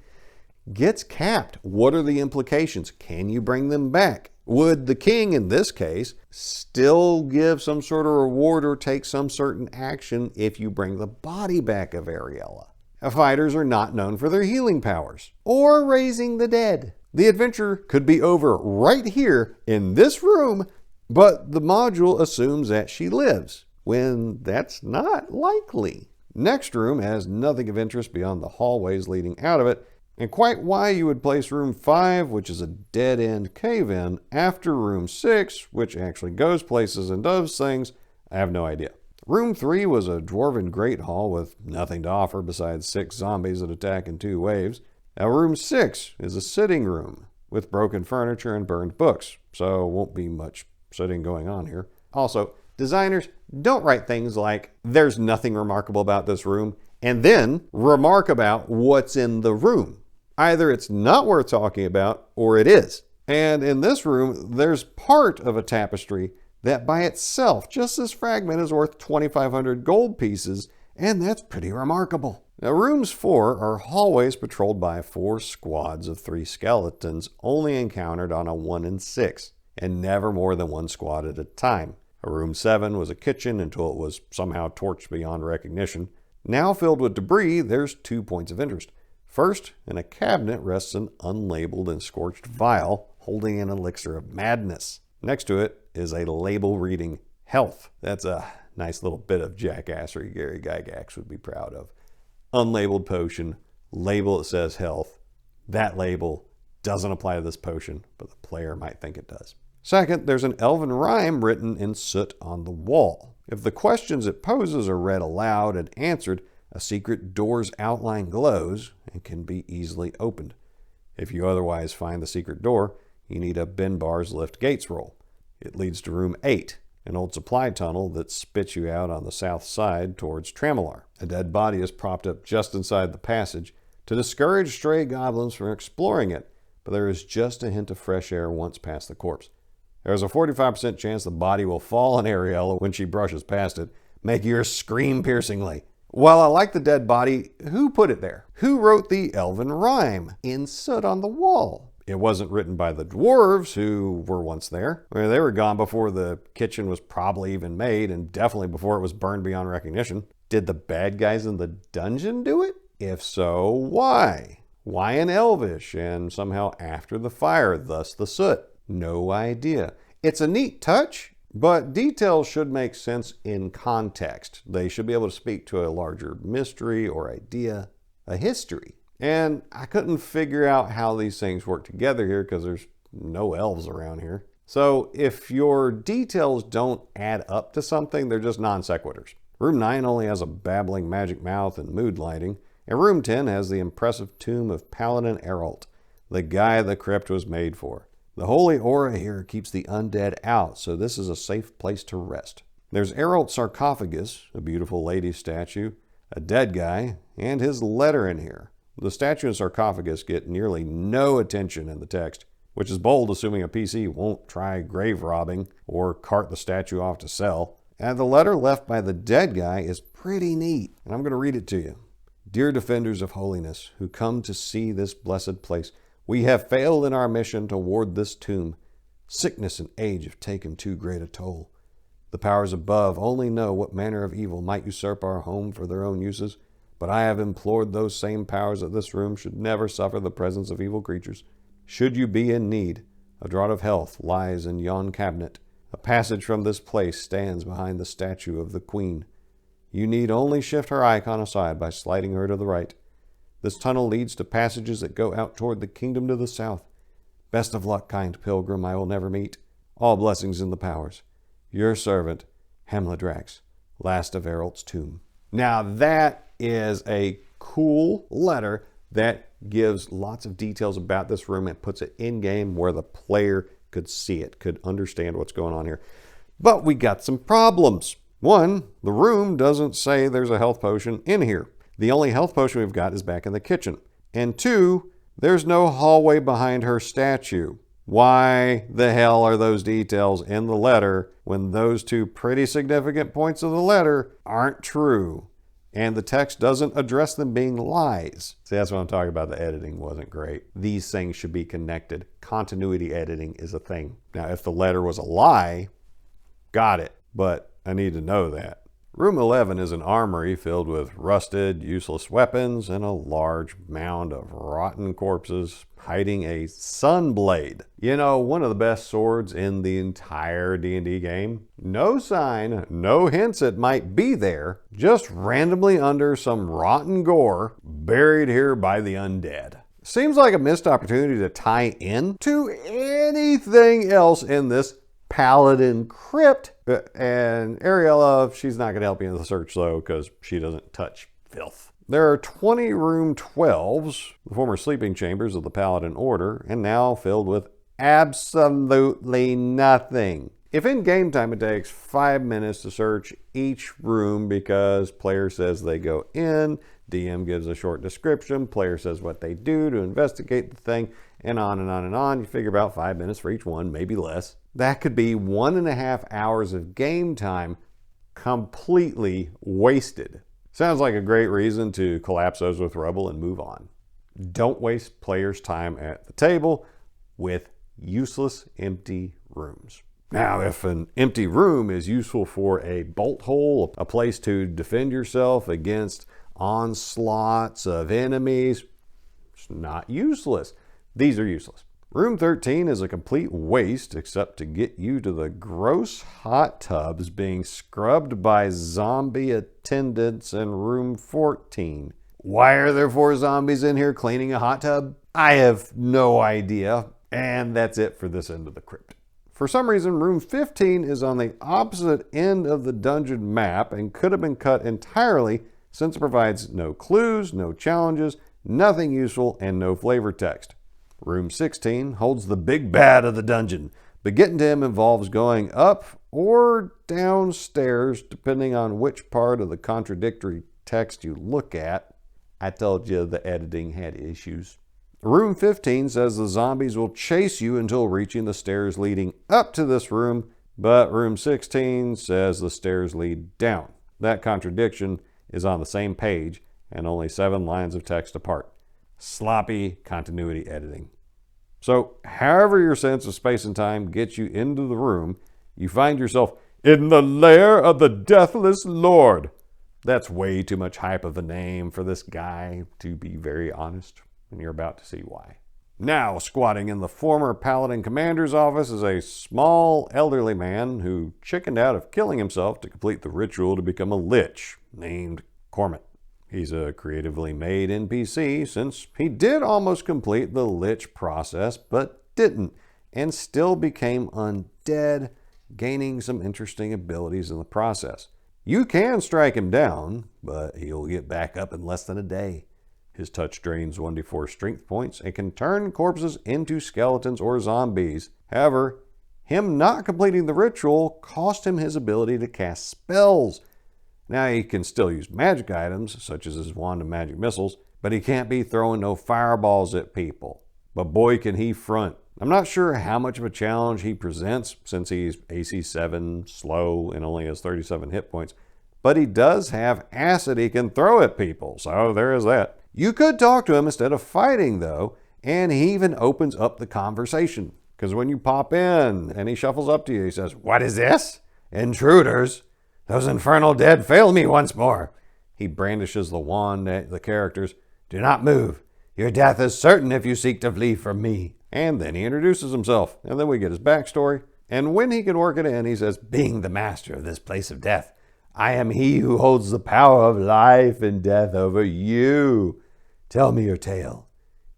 gets capped. What are the implications? Can you bring them back? Would the king, in this case, still give some sort of reward or take some certain action if you bring the body back of Ariella? Fighters are not known for their healing powers or raising the dead. The adventure could be over right here in this room, but the module assumes that she lives, when that's not likely. Next room has nothing of interest beyond the hallways leading out of it, and quite why you would place room 5, which is a dead-end cave-in, after room 6, which actually goes places and does things, I have no idea. Room 3 was a dwarven great hall with nothing to offer besides 6 zombies that attack in 2 waves. Now room 6 is a sitting room with broken furniture and burned books, so won't be much sitting going on here. Also, designers don't write things like, there's nothing remarkable about this room, and then remark about what's in the room. Either it's not worth talking about, or it is. And in this room, there's part of a tapestry that by itself, just this fragment, is worth 2,500 gold pieces and that's pretty remarkable. Now, rooms 4 are hallways patrolled by 4 squads of 3 skeletons, only encountered on a 1 in 6, and never more than 1 squad at a time. Room 7 was a kitchen until it was somehow torched beyond recognition. Now filled with debris, there's 2 points of interest. First, in a cabinet rests an unlabeled and scorched vial holding an elixir of madness. Next to it is a label reading health. That's a nice little bit of jackassery Gary Gygax would be proud of. Unlabeled potion, label that says health. That label doesn't apply to this potion, but the player might think it does. Second, there's an elven rhyme written in soot on the wall. If the questions it poses are read aloud and answered, a secret door's outline glows and can be easily opened. If you otherwise find the secret door, you need a Benbar's Lift Gates roll. It leads to room 8, an old supply tunnel that spits you out on the south side towards Tramelar. A dead body is propped up just inside the passage to discourage stray goblins from exploring it, but there is just a hint of fresh air once past the corpse. There's a 45% chance the body will fall on Ariella when she brushes past it, making her scream piercingly. While I like the dead body, who put it there? Who wrote the elven rhyme in soot on the wall? It wasn't written by the dwarves who were once there. I mean, they were gone before the kitchen was probably even made, and definitely before it was burned beyond recognition. Did the bad guys in the dungeon do it? If so, why? Why in Elvish and somehow after the fire, thus the soot? No idea. It's a neat touch, but details should make sense in context. They should be able to speak to a larger mystery or idea, a history. And I couldn't figure out how these things work together here because there's no elves around here. So if your details don't add up to something, they're just non sequiturs. Room 9 only has a babbling magic mouth and mood lighting, and room 10 has the impressive tomb of Paladin Eralt, the guy the crypt was made for. The holy aura here keeps the undead out, so this is a safe place to rest. There's Eralt's sarcophagus, a beautiful lady statue, a dead guy, and his letter in here. The statue and sarcophagus get nearly no attention in the text, which is bold assuming a PC won't try grave robbing or cart the statue off to sell. And the letter left by the dead guy is pretty neat, and I'm going to read it to you. Dear defenders of holiness, who come to see this blessed place, we have failed in our mission to ward this tomb. Sickness and age have taken too great a toll. The powers above only know what manner of evil might usurp our home for their own uses, but I have implored those same powers that this room should never suffer the presence of evil creatures. Should you be in need, a draught of health lies in yon cabinet. A passage from this place stands behind the statue of the Queen. You need only shift her icon aside by sliding her to the right. This tunnel leads to passages that go out toward the kingdom to the south. Best of luck, kind pilgrim I will never meet. All blessings in the powers. Your servant, Hamladrax, last of Eralt's tomb. Now that is a cool letter that gives lots of details about this room and puts it in-game where the player could see it, could understand what's going on here. But we got some problems. One, the room doesn't say there's a health potion in here. The only health potion we've got is back in the kitchen. And two, there's no hallway behind her statue. Why the hell are those details in the letter when those two pretty significant points of the letter aren't true? And the text doesn't address them being lies. See, that's what I'm talking about. The editing wasn't great. These things should be connected. Continuity editing is a thing. Now, if the letter was a lie, got it. But I need to know that. Room 11 is an armory filled with rusted, useless weapons and a large mound of rotten corpses hiding a sunblade. You know, one of the best swords in the entire D&D game. No sign, no hints it might be there, just randomly under some rotten gore buried here by the undead. Seems like a missed opportunity to tie in to anything else in this Paladin crypt. And Ariella, she's not going to help you in the search though, because she doesn't touch filth. There are 20 room 12s, the former sleeping chambers of the Paladin Order, and now filled with absolutely nothing. If in game time it takes 5 minutes to search each room because player says they go in, DM gives a short description, player says what they do to investigate the thing, and on and on and on, you figure about 5 minutes for each one, maybe less. That could be 1.5 hours of game time completely wasted. Sounds like a great reason to collapse those with rubble and move on. Don't waste players' time at the table with useless empty rooms. Now, if an empty room is useful for a bolt hole, a place to defend yourself against onslaughts of enemies, it's not useless. These are useless. Room 13 is a complete waste except to get you to the gross hot tubs being scrubbed by zombie attendants in room 14. Why are there 4 zombies in here cleaning a hot tub? I have no idea. And that's it for this end of the crypt. For some reason, room 15 is on the opposite end of the dungeon map and could have been cut entirely since it provides no clues, no challenges, nothing useful, and no flavor text. Room 16 holds the big bad of the dungeon, but getting to him involves going up or downstairs depending on which part of the contradictory text you look at. I told you the editing had issues. Room 15 says the zombies will chase you until reaching the stairs leading up to this room, but room 16 says the stairs lead down. That contradiction is on the same page and only 7 lines of text apart. Sloppy continuity editing. So, however your sense of space and time gets you into the room, you find yourself in the lair of the Deathless Lord. That's way too much hype of a name for this guy, to be very honest, and you're about to see why. Now, squatting in the former Paladin Commander's office is a small, elderly man who chickened out of killing himself to complete the ritual to become a lich, named Clements. He's a creatively made NPC since he did almost complete the lich process, but didn't, and still became undead, gaining some interesting abilities in the process. You can strike him down, but he'll get back up in less than a day. His touch drains 1d4 strength points and can turn corpses into skeletons or zombies. However, him not completing the ritual cost him his ability to cast spells. Now he can still use magic items, such as his wand of magic missiles, but he can't be throwing no fireballs at people. But boy can he front. I'm not sure how much of a challenge he presents since he's AC 7, slow, and only has 37 hit points, but he does have acid he can throw at people, so there is that. You could talk to him instead of fighting though, and he even opens up the conversation. Because when you pop in and he shuffles up to you, he says, "What is this? Intruders? Those infernal dead fail me once more." He brandishes the wand at the characters. "Do not move. Your death is certain if you seek to flee from me." And then he introduces himself, and then we get his backstory. And when he can work it in, he says, "Being the master of this place of death, I am he who holds the power of life and death over you. Tell me your tale.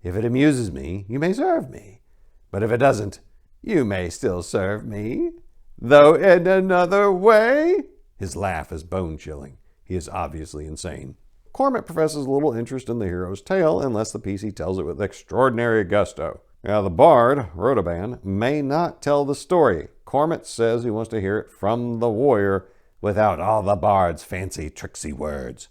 If it amuses me, you may serve me. But if it doesn't, you may still serve me, though in another way." His laugh is bone-chilling. He is obviously insane. Clements professes little interest in the hero's tale unless the PC tells it with extraordinary gusto. Now, the bard, Rodoban, may not tell the story. Clements says he wants to hear it from the warrior without all the bard's fancy, tricksy words.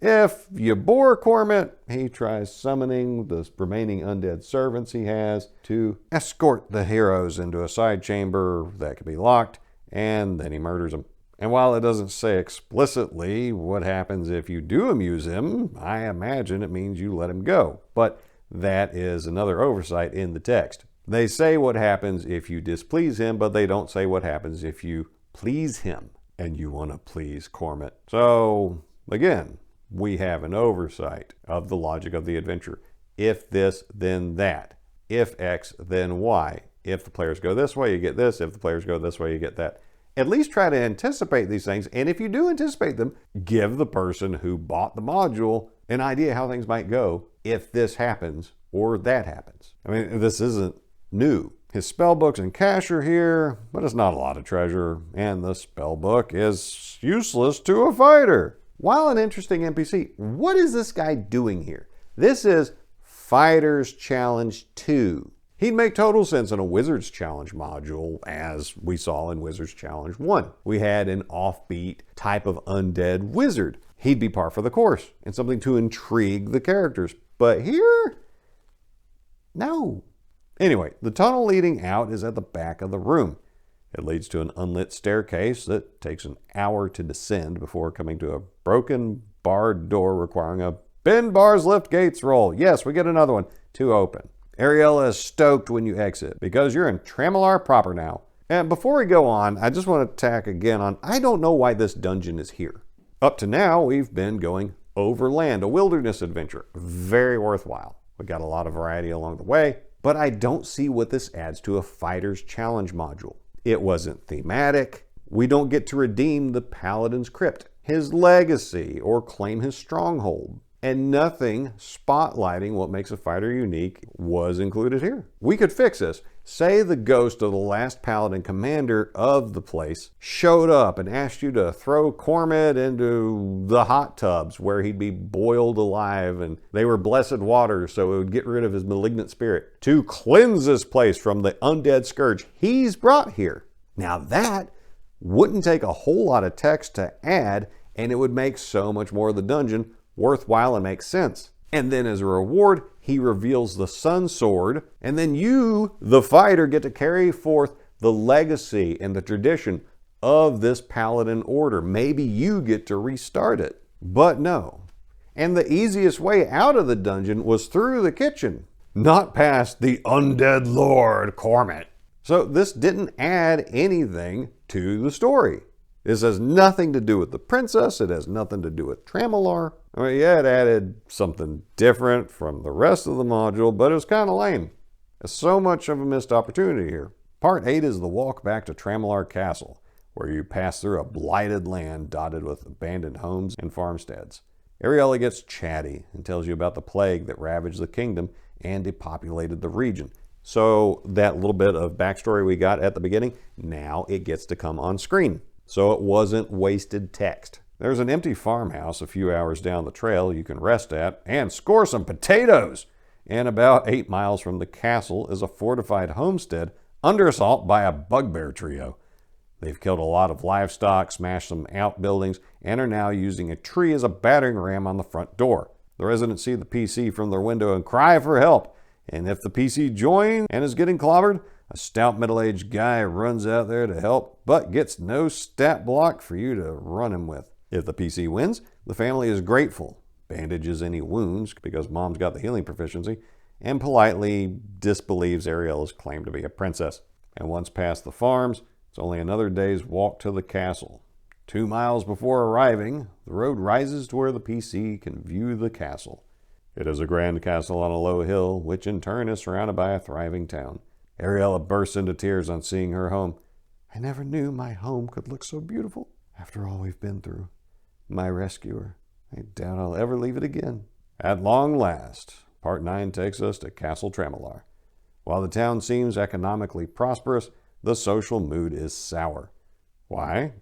If you bore Clements, he tries summoning the remaining undead servants he has to escort the heroes into a side chamber that can be locked, and then he murders them. And while it doesn't say explicitly what happens if you do amuse him, I imagine it means you let him go. But that is another oversight in the text. They say what happens if you displease him, but they don't say what happens if you please him. And you want to please Clements. So, again, we have an oversight of the logic of the adventure. If this, then that. If X, then Y. If the players go this way, you get this. If the players go this way, you get that. At least try to anticipate these things, and if you do anticipate them, give the person who bought the module an idea how things might go if this happens or that happens. I mean, this isn't new. His spellbooks and cache are here, but it's not a lot of treasure, and the spellbook is useless to a fighter. While an interesting NPC, what is this guy doing here? This is Fighter's Challenge 2. He'd make total sense in a Wizard's Challenge module, as we saw in Wizard's Challenge 1. We had an offbeat type of undead wizard. He'd be par for the course, and something to intrigue the characters. But here, no. Anyway, the tunnel leading out is at the back of the room. It leads to an unlit staircase that takes an hour to descend before coming to a Broken barred door requiring a bend bars, lift gates roll. Yes, we get another one. To open. Ariella is stoked when you exit because you're in Tramelar proper now. And before we go on, I just want to tack again on, I don't know why this dungeon is here. Up to now, we've been going overland, a wilderness adventure. Very worthwhile. We got a lot of variety along the way, but I don't see what this adds to a fighter's challenge module. It wasn't thematic. We don't get to redeem the Paladin's crypt, his legacy, or claim his stronghold. And nothing spotlighting what makes a fighter unique was included here. We could fix this. Say the ghost of the last Paladin commander of the place showed up and asked you to throw Cormid into the hot tubs where he'd be boiled alive and they were blessed waters so it would get rid of his malignant spirit to cleanse this place from the undead scourge he's brought here. Now that wouldn't take a whole lot of text to add, and it would make so much more of the dungeon worthwhile and make sense. And then as a reward, he reveals the Sun Sword, and then you, the fighter, get to carry forth the legacy and the tradition of this Paladin order. Maybe you get to restart it. But no. And the easiest way out of the dungeon was through the kitchen, not past the undead Lord Cormid. So this didn't add anything to the story. This has nothing to do with the princess. It has nothing to do with Tramelar. I mean, yeah, it added something different from the rest of the module, but it was kind of lame. There's so much of a missed opportunity here. Part 8 is the walk back to Tramelar Castle, where you pass through a blighted land dotted with abandoned homes and farmsteads. Ariella gets chatty and tells you about the plague that ravaged the kingdom and depopulated the region. So that little bit of backstory we got at the beginning, now it gets to come on screen. So it wasn't wasted text. There's an empty farmhouse a few hours down the trail you can rest at and score some potatoes. And about 8 miles from the castle is a fortified homestead under assault by a bugbear trio. They've killed a lot of livestock, smashed some outbuildings, and are now using a tree as a battering ram on the front door. The residents see the PC from their window and cry for help. And if the PC joins and is getting clobbered, a stout middle-aged guy runs out there to help, but gets no stat block for you to run him with. If the PC wins, the family is grateful, bandages any wounds because mom's got the healing proficiency, and politely disbelieves Ariella's claim to be a princess. And once past the farms, it's only another day's walk to the castle. 2 miles before arriving, the road rises to where the PC can view the castle. It is a grand castle on a low hill, which in turn is surrounded by a thriving town. Ariella bursts into tears on seeing her home. I never knew my home could look so beautiful after all we've been through. My rescuer. I doubt I'll ever leave it again. At long last, Part 9 takes us to Castle Tramelar. While the town seems economically prosperous, the social mood is sour. Why?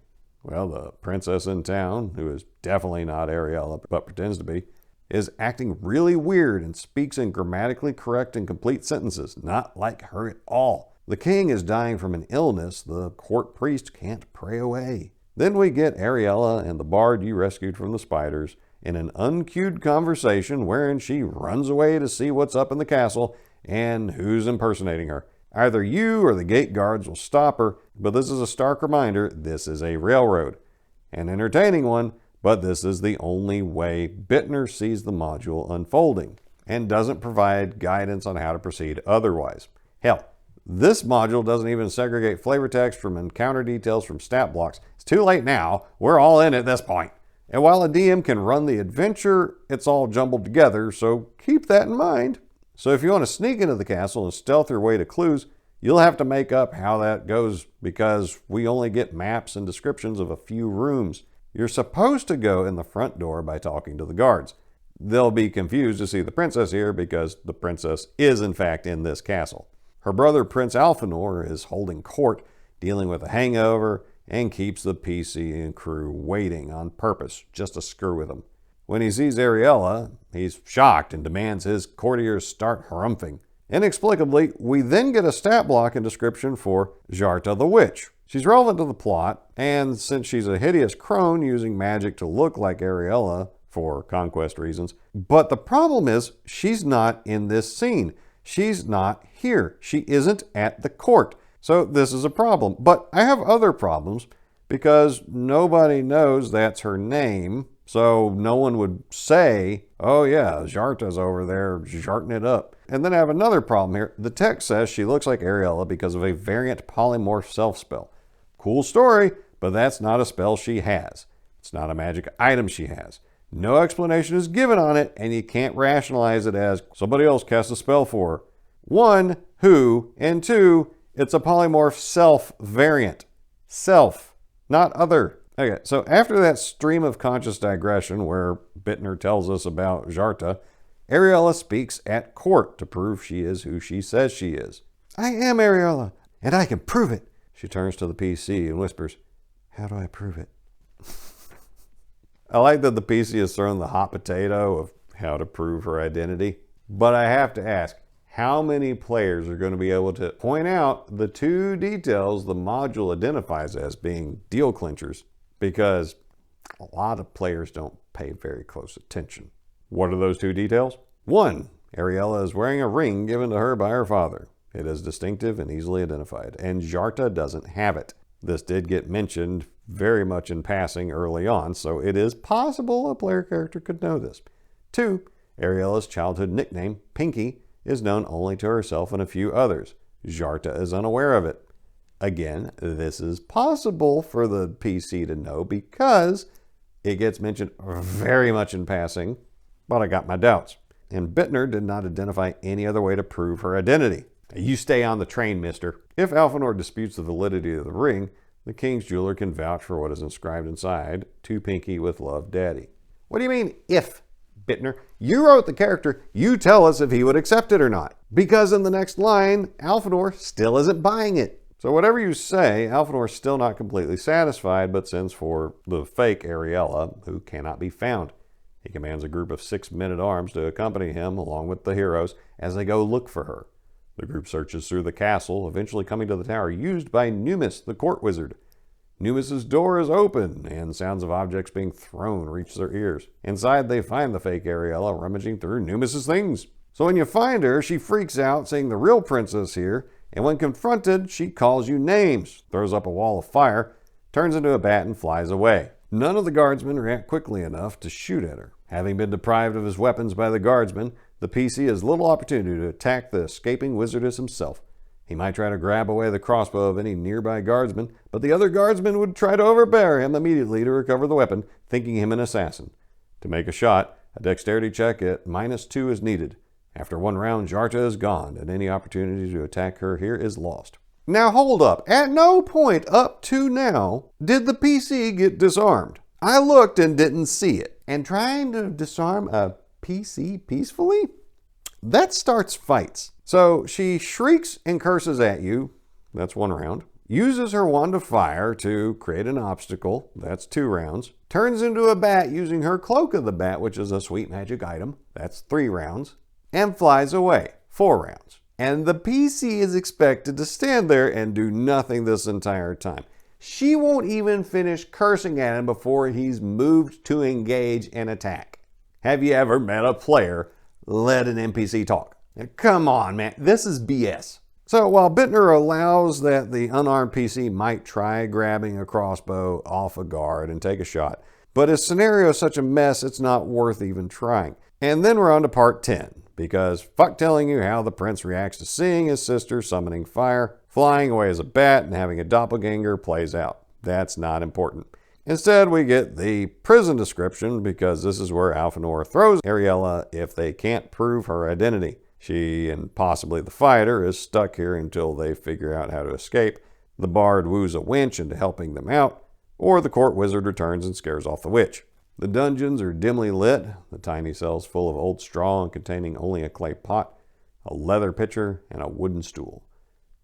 Well, the princess in town, who is definitely not Ariella but pretends to be, is acting really weird and speaks in grammatically correct and complete sentences, not like her at all. The king is dying from an illness the court priest can't pray away. Then we get Ariella and the bard you rescued from the spiders in an uncued conversation wherein she runs away to see what's up in the castle and who's impersonating her. Either you or the gate guards will stop her, but this is a stark reminder this is a railroad. An entertaining one, but this is the only way Bittner sees the module unfolding and doesn't provide guidance on how to proceed otherwise. Hell, this module doesn't even segregate flavor text from encounter details from stat blocks. It's too late now. We're all in at this point. And while a DM can run the adventure, it's all jumbled together, so keep that in mind. So if you want to sneak into the castle and stealth your way to clues, you'll have to make up how that goes because we only get maps and descriptions of a few rooms. You're supposed to go in the front door by talking to the guards. They'll be confused to see the princess here because the princess is in fact in this castle. Her brother Prince Alphanor is holding court, dealing with a hangover, and keeps the PC and crew waiting on purpose just to screw with him. When he sees Ariella, he's shocked and demands his courtiers start harumphing. Inexplicably, we then get a stat block and description for Jarta the Witch. She's relevant to the plot, and since she's a hideous crone using magic to look like Ariella for conquest reasons, but the problem is she's not in this scene. She's not here. She isn't at the court. So this is a problem. But I have other problems because nobody knows that's her name. So no one would say, oh yeah, Jarta's over there jarting it up. And then I have another problem here. The text says she looks like Ariella because of a variant polymorph self spell. Cool story, but that's not a spell she has. It's not a magic item she has. No explanation is given on it, and you can't rationalize it as somebody else cast a spell for her. One, who, and two, it's a polymorph self variant. Self, not other. Okay, so after that stream of conscious digression where Bittner tells us about Jarta, Ariella speaks at court to prove she is who she says she is. I am Ariella, and I can prove it. She turns to the PC and whispers, how do I prove it? I like that the PC has thrown the hot potato of how to prove her identity, but I have to ask, how many players are going to be able to point out the two details the module identifies as being deal clinchers? Because a lot of players don't pay very close attention. What are those two details? One, Ariella is wearing a ring given to her by her father. It is distinctive and easily identified, and Jarta doesn't have it. This did get mentioned very much in passing early on, so it is possible a player character could know this. Two, Ariella's childhood nickname, Pinky, is known only to herself and a few others. Jarta is unaware of it. Again, this is possible for the PC to know because it gets mentioned very much in passing, but I got my doubts. And Bittner did not identify any other way to prove her identity. You stay on the train, mister. If Alphenor disputes the validity of the ring, the king's jeweler can vouch for what is inscribed inside, to Pinky with love, Daddy. What do you mean, if, Bittner? You wrote the character. You tell us if he would accept it or not. Because in the next line, Alphenor still isn't buying it. So whatever you say, Alphenor's still not completely satisfied, but sends for the fake Ariella, who cannot be found. He commands a group of 6 men-at-arms to accompany him, along with the heroes, as they go look for her. The group searches through the castle, eventually coming to the tower used by Numis, the court wizard. Numis's door is open, and sounds of objects being thrown reach their ears. Inside, they find the fake Ariella rummaging through Numis's things. So when you find her, she freaks out, seeing the real princess here, and when confronted, she calls you names, throws up a wall of fire, turns into a bat, and flies away. None of the guardsmen react quickly enough to shoot at her. Having been deprived of his weapons by the guardsmen, the PC has little opportunity to attack the escaping wizardess himself. He might try to grab away the crossbow of any nearby guardsman, but the other guardsmen would try to overbear him immediately to recover the weapon, thinking him an assassin. To make a shot, a dexterity check at -2 is needed. After one round, Jarta is gone, and any opportunity to attack her here is lost. Now hold up. At no point up to now did the PC get disarmed. I looked and didn't see it. And trying to disarm a PC peacefully? That starts fights. So she shrieks and curses at you. That's 1 round. Uses her wand of fire to create an obstacle. That's 2 rounds. Turns into a bat using her cloak of the bat, which is a sweet magic item. That's 3 rounds. And flies away. 4 rounds. And the PC is expected to stand there and do nothing this entire time. She won't even finish cursing at him before he's moved to engage and attack. Have you ever met a player let an NPC talk? Now, come on, man. This is BS. So while Bittner allows that the unarmed PC might try grabbing a crossbow off a guard and take a shot, but his scenario is such a mess it's not worth even trying. And then we're on to part 10, because fuck telling you how the prince reacts to seeing his sister summoning fire, flying away as a bat, and having a doppelganger plays out. That's not important. Instead, we get the prison description, because this is where Alphenor throws Ariella if they can't prove her identity. She, and possibly the fighter, is stuck here until they figure out how to escape. The bard woos a winch into helping them out, or the court wizard returns and scares off the witch. The dungeons are dimly lit, the tiny cells full of old straw and containing only a clay pot, a leather pitcher, and a wooden stool.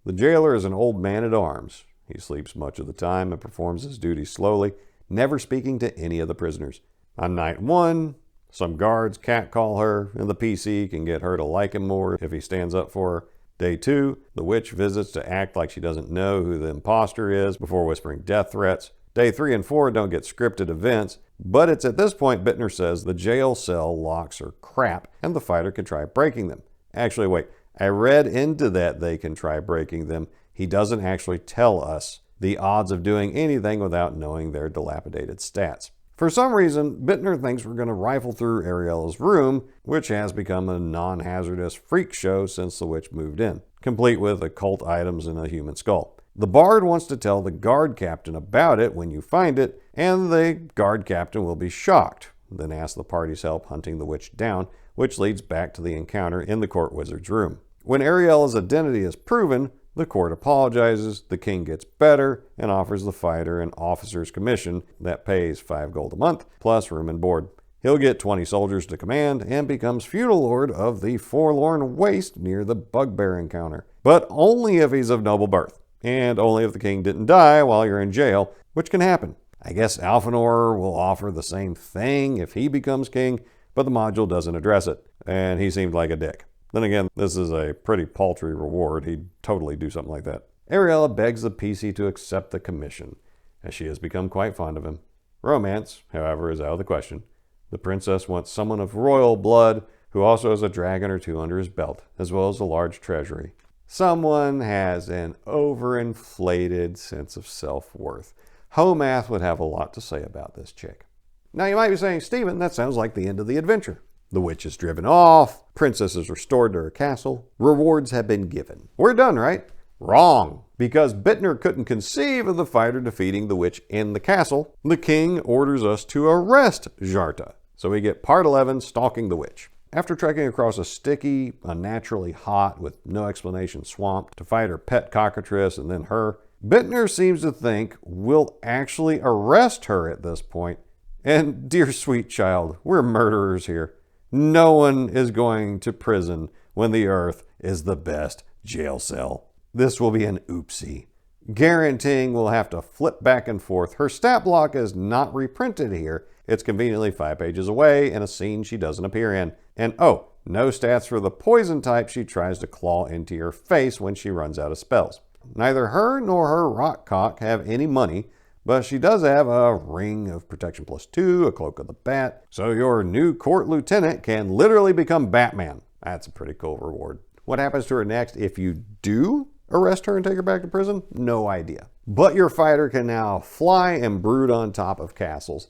The jailer is an old man-at-arms. He sleeps much of the time and performs his duties slowly, never speaking to any of the prisoners. On night 1, some guards catcall her, and the PC can get her to like him more if he stands up for her. Day 2, the witch visits to act like she doesn't know who the imposter is before whispering death threats. Day 3 and 4 don't get scripted events, but it's at this point Bittner says the jail cell locks are crap and the fighter can try breaking them. Actually, wait, I read into that they can try breaking them. He doesn't actually tell us the odds of doing anything without knowing their dilapidated stats. For some reason, Bittner thinks we're going to rifle through Ariella's room, which has become a non-hazardous freak show since the witch moved in, complete with occult items and a human skull. The bard wants to tell the guard captain about it when you find it, and the guard captain will be shocked, then ask the party's help hunting the witch down, which leads back to the encounter in the court wizard's room. When Ariella's identity is proven, the court apologizes, the king gets better, and offers the fighter an officer's commission that pays 5 gold a month, plus room and board. He'll get 20 soldiers to command, and becomes feudal lord of the Forlorn Waste near the bugbear encounter. But only if he's of noble birth, and only if the king didn't die while you're in jail, which can happen. I guess Alphanor will offer the same thing if he becomes king, but the module doesn't address it, and he seemed like a dick. Then again, this is a pretty paltry reward. He'd totally do something like that. Ariella begs the PC to accept the commission, as she has become quite fond of him. Romance, however, is out of the question. The princess wants someone of royal blood who also has a dragon or two under his belt, as well as a large treasury. Someone has an overinflated sense of self-worth. Homath would have a lot to say about this chick. Now you might be saying, Stephen, that sounds like the end of the adventure. The witch is driven off, princess is restored to her castle, rewards have been given. We're done, right? Wrong. Because Bittner couldn't conceive of the fighter defeating the witch in the castle, the king orders us to arrest Jarta. So we get part 11, Stalking the Witch. After trekking across a sticky, unnaturally hot, with no explanation swamp to fight her pet cockatrice and then her, Bittner seems to think we'll actually arrest her at this point. And dear sweet child, we're murderers here. No one is going to prison when the earth is the best jail cell. This will be an oopsie. Guaranteeing we'll have to flip back and forth. Her stat block is not reprinted here. It's conveniently 5 pages away in a scene she doesn't appear in. And oh, no stats for the poison type she tries to claw into your face when she runs out of spells. Neither her nor her rock cock have any money, but she does have a ring of protection +2, a cloak of the bat, so your new court lieutenant can literally become Batman. That's a pretty cool reward. What happens to her next if you do arrest her and take her back to prison? No idea. But your fighter can now fly and brood on top of castles.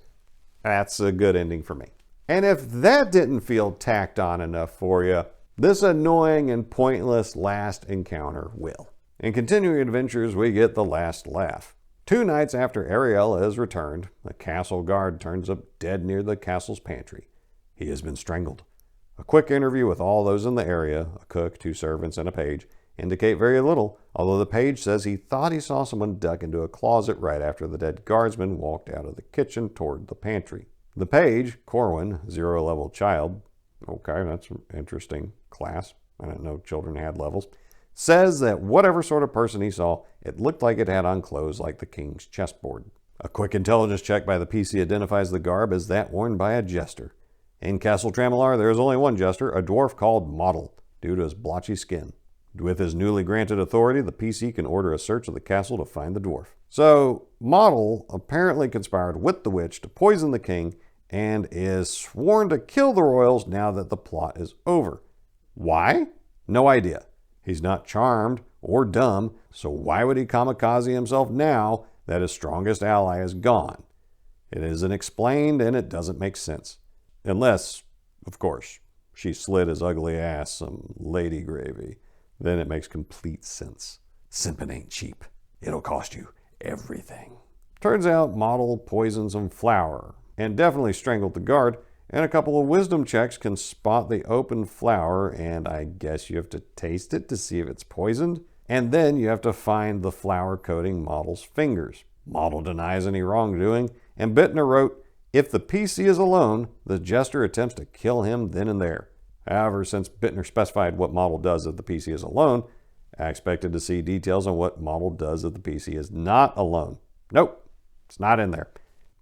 That's a good ending for me. And if that didn't feel tacked on enough for you, this annoying and pointless last encounter will. In continuing adventures, we get the last laugh. 2 nights after Ariella is returned, the castle guard turns up dead near the castle's pantry. He has been strangled. A quick interview with all those in the area, a cook, 2 servants, and a page, indicate very little, although the page says he thought he saw someone duck into a closet right after the dead guardsman walked out of the kitchen toward the pantry. The page, Corwin, 0 level child, okay, that's an interesting class. I didn't know children had levels. Says that whatever sort of person he saw, it looked like it had on clothes like the king's chessboard. A quick intelligence check by the PC identifies the garb as that worn by a jester. In Castle Tramelar, there is only one jester, a dwarf called Model, due to his blotchy skin. With his newly granted authority, the PC can order a search of the castle to find the dwarf. So, Model apparently conspired with the witch to poison the king and is sworn to kill the royals now that the plot is over. Why? No idea. He's not charmed or dumb, so why would he kamikaze himself now that his strongest ally is gone? It isn't explained and it doesn't make sense. Unless, of course, she slid his ugly ass some lady gravy. Then it makes complete sense. Simping ain't cheap. It'll cost you everything. Turns out Model poisoned some flour and definitely strangled the guard, and a couple of wisdom checks can spot the open flower, and I guess you have to taste it to see if it's poisoned, and then you have to find the flower coating Model's fingers. Model denies any wrongdoing, and Bittner wrote, if the PC is alone, the jester attempts to kill him then and there. However, since Bittner specified what Model does if the PC is alone, I expected to see details on what Model does if the PC is not alone. Nope, it's not in there.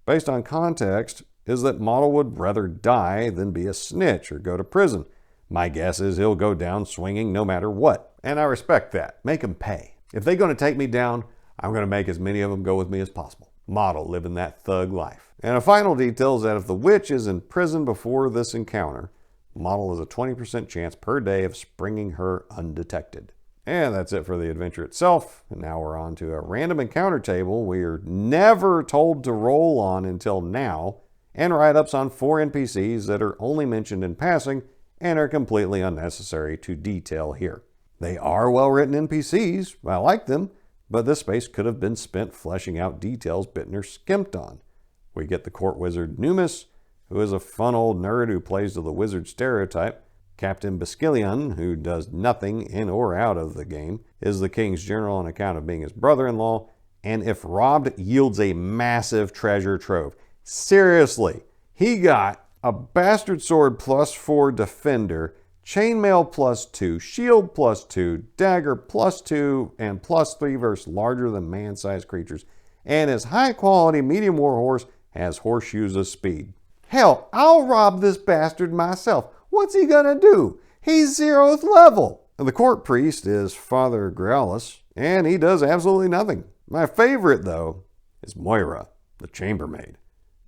Based on context, is that Model would rather die than be a snitch or go to prison. My guess is he'll go down swinging no matter what. And I respect that. Make him pay. If they're going to take me down, I'm going to make as many of them go with me as possible. Model living that thug life. And a final detail is that if the witch is in prison before this encounter, Model has a 20% chance per day of springing her undetected. And that's it for the adventure itself. And now we're on to a random encounter table we are never told to roll on until now. and write-ups on 4 NPCs that are only mentioned in passing and are completely unnecessary to detail here. They are well-written NPCs, I like them, but this space could have been spent fleshing out details Bittner skimped on. We get the court wizard Numis, who is a fun old nerd who plays to the wizard stereotype. Captain Basquilian, who does nothing in or out of the game, is the king's general on account of being his brother-in-law, and if robbed, yields a massive treasure trove. Seriously, he got a bastard sword +4 defender, chainmail +2, shield +2, dagger +2, and +3 versus larger than man-sized creatures. And his high-quality medium war horse has horseshoes of speed. Hell, I'll rob this bastard myself. What's he gonna do? He's 0th level. The court priest is Father Gralis, and he does absolutely nothing. My favorite, though, is Moira, the chambermaid,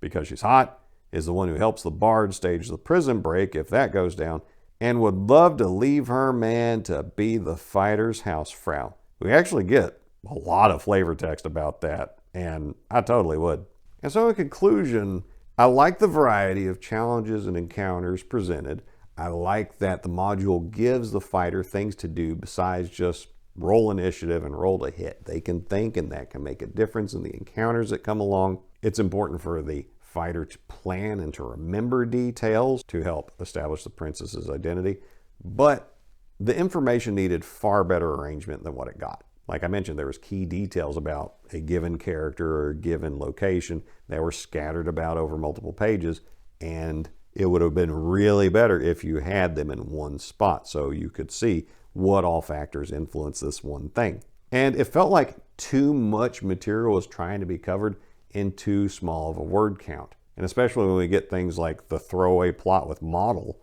because she's hot, is the one who helps the bard stage the prison break if that goes down, and would love to leave her man to be the fighter's housefrau. We actually get a lot of flavor text about that, and I totally would. And so in conclusion, I like the variety of challenges and encounters presented. I like that the module gives the fighter things to do besides just roll initiative and roll to hit. They can think, and that can make a difference in the encounters that come along. It's important for the fighter to plan and to remember details to help establish the princess's identity, but the information needed far better arrangement than what it got. Like I mentioned, there was key details about a given character or a given location that were scattered about over multiple pages, and it would have been really better if you had them in one spot so you could see what all factors influence this one thing. And it felt like too much material was trying to be covered in too small of a word count. And especially when we get things like the throwaway plot with model,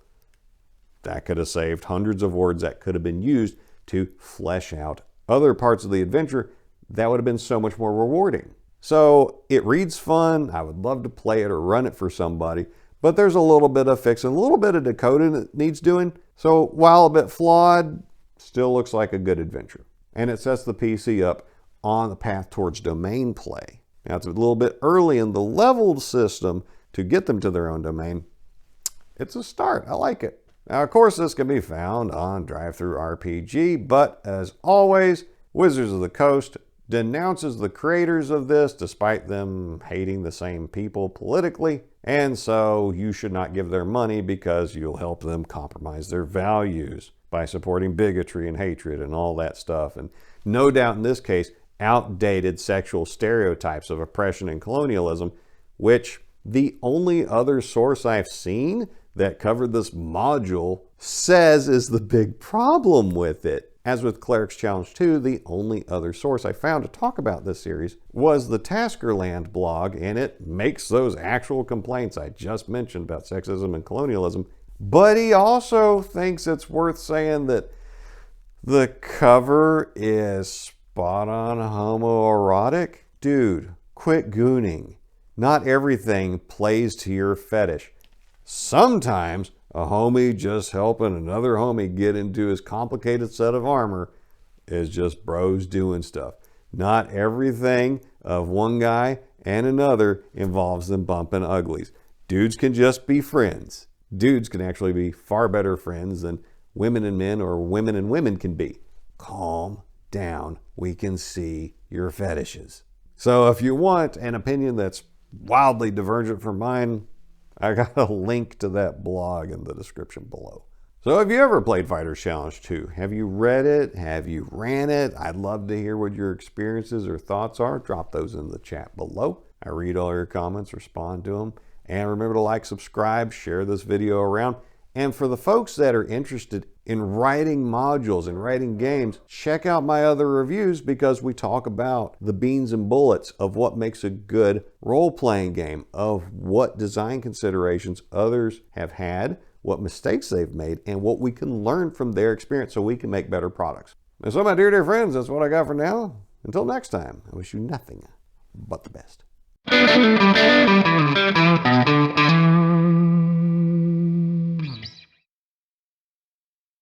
that could have saved hundreds of words that could have been used to flesh out other parts of the adventure that would have been so much more rewarding. So it reads fun. I would love to play it or run it for somebody, but there's a little bit of fixing, a little bit of decoding that needs doing. So while a bit flawed, still looks like a good adventure. And it sets the PC up on the path towards domain play. Now it's a little bit early in the leveled system to get them to their own domain. It's a start. I like it. Now, of course, this can be found on DriveThruRPG, but as always, Wizards of the Coast denounces the creators of this despite them hating the same people politically, and so you should not give their money because you'll help them compromise their values by supporting bigotry and hatred and all that stuff. And no doubt in this case, outdated sexual stereotypes of oppression and colonialism, which the only other source I've seen that covered this module says is the big problem with it. As with Cleric's Challenge 2, the only other source I found to talk about this series was the Taskerland blog, and it makes those actual complaints I just mentioned about sexism and colonialism. But he also thinks it's worth saying that the cover is spot on homoerotic. Dude, quit gooning. Not everything plays to your fetish. Sometimes a homie just helping another homie get into his complicated set of armor is just bros doing stuff. Not everything of one guy and another involves them bumping uglies. Dudes can just be friends. Dudes can actually be far better friends than women and men or women and women can be. Calm down. We can see your fetishes. So if you want an opinion that's wildly divergent from mine, I got a link to that blog in the description below. So have you ever played Fighters Challenge 2? Have you read it? Have you ran it? I'd love to hear what your experiences or thoughts are. Drop those in the chat below. I read all your comments, respond to them. And remember to like, subscribe, share this video around. And for the folks that are interested in writing modules and writing games, check out my other reviews because we talk about the beans and bullets of what makes a good role-playing game, of what design considerations others have had, what mistakes they've made, and what we can learn from their experience so we can make better products. And so my dear friends, that's what I got for now. Until next time, I wish you nothing but the best.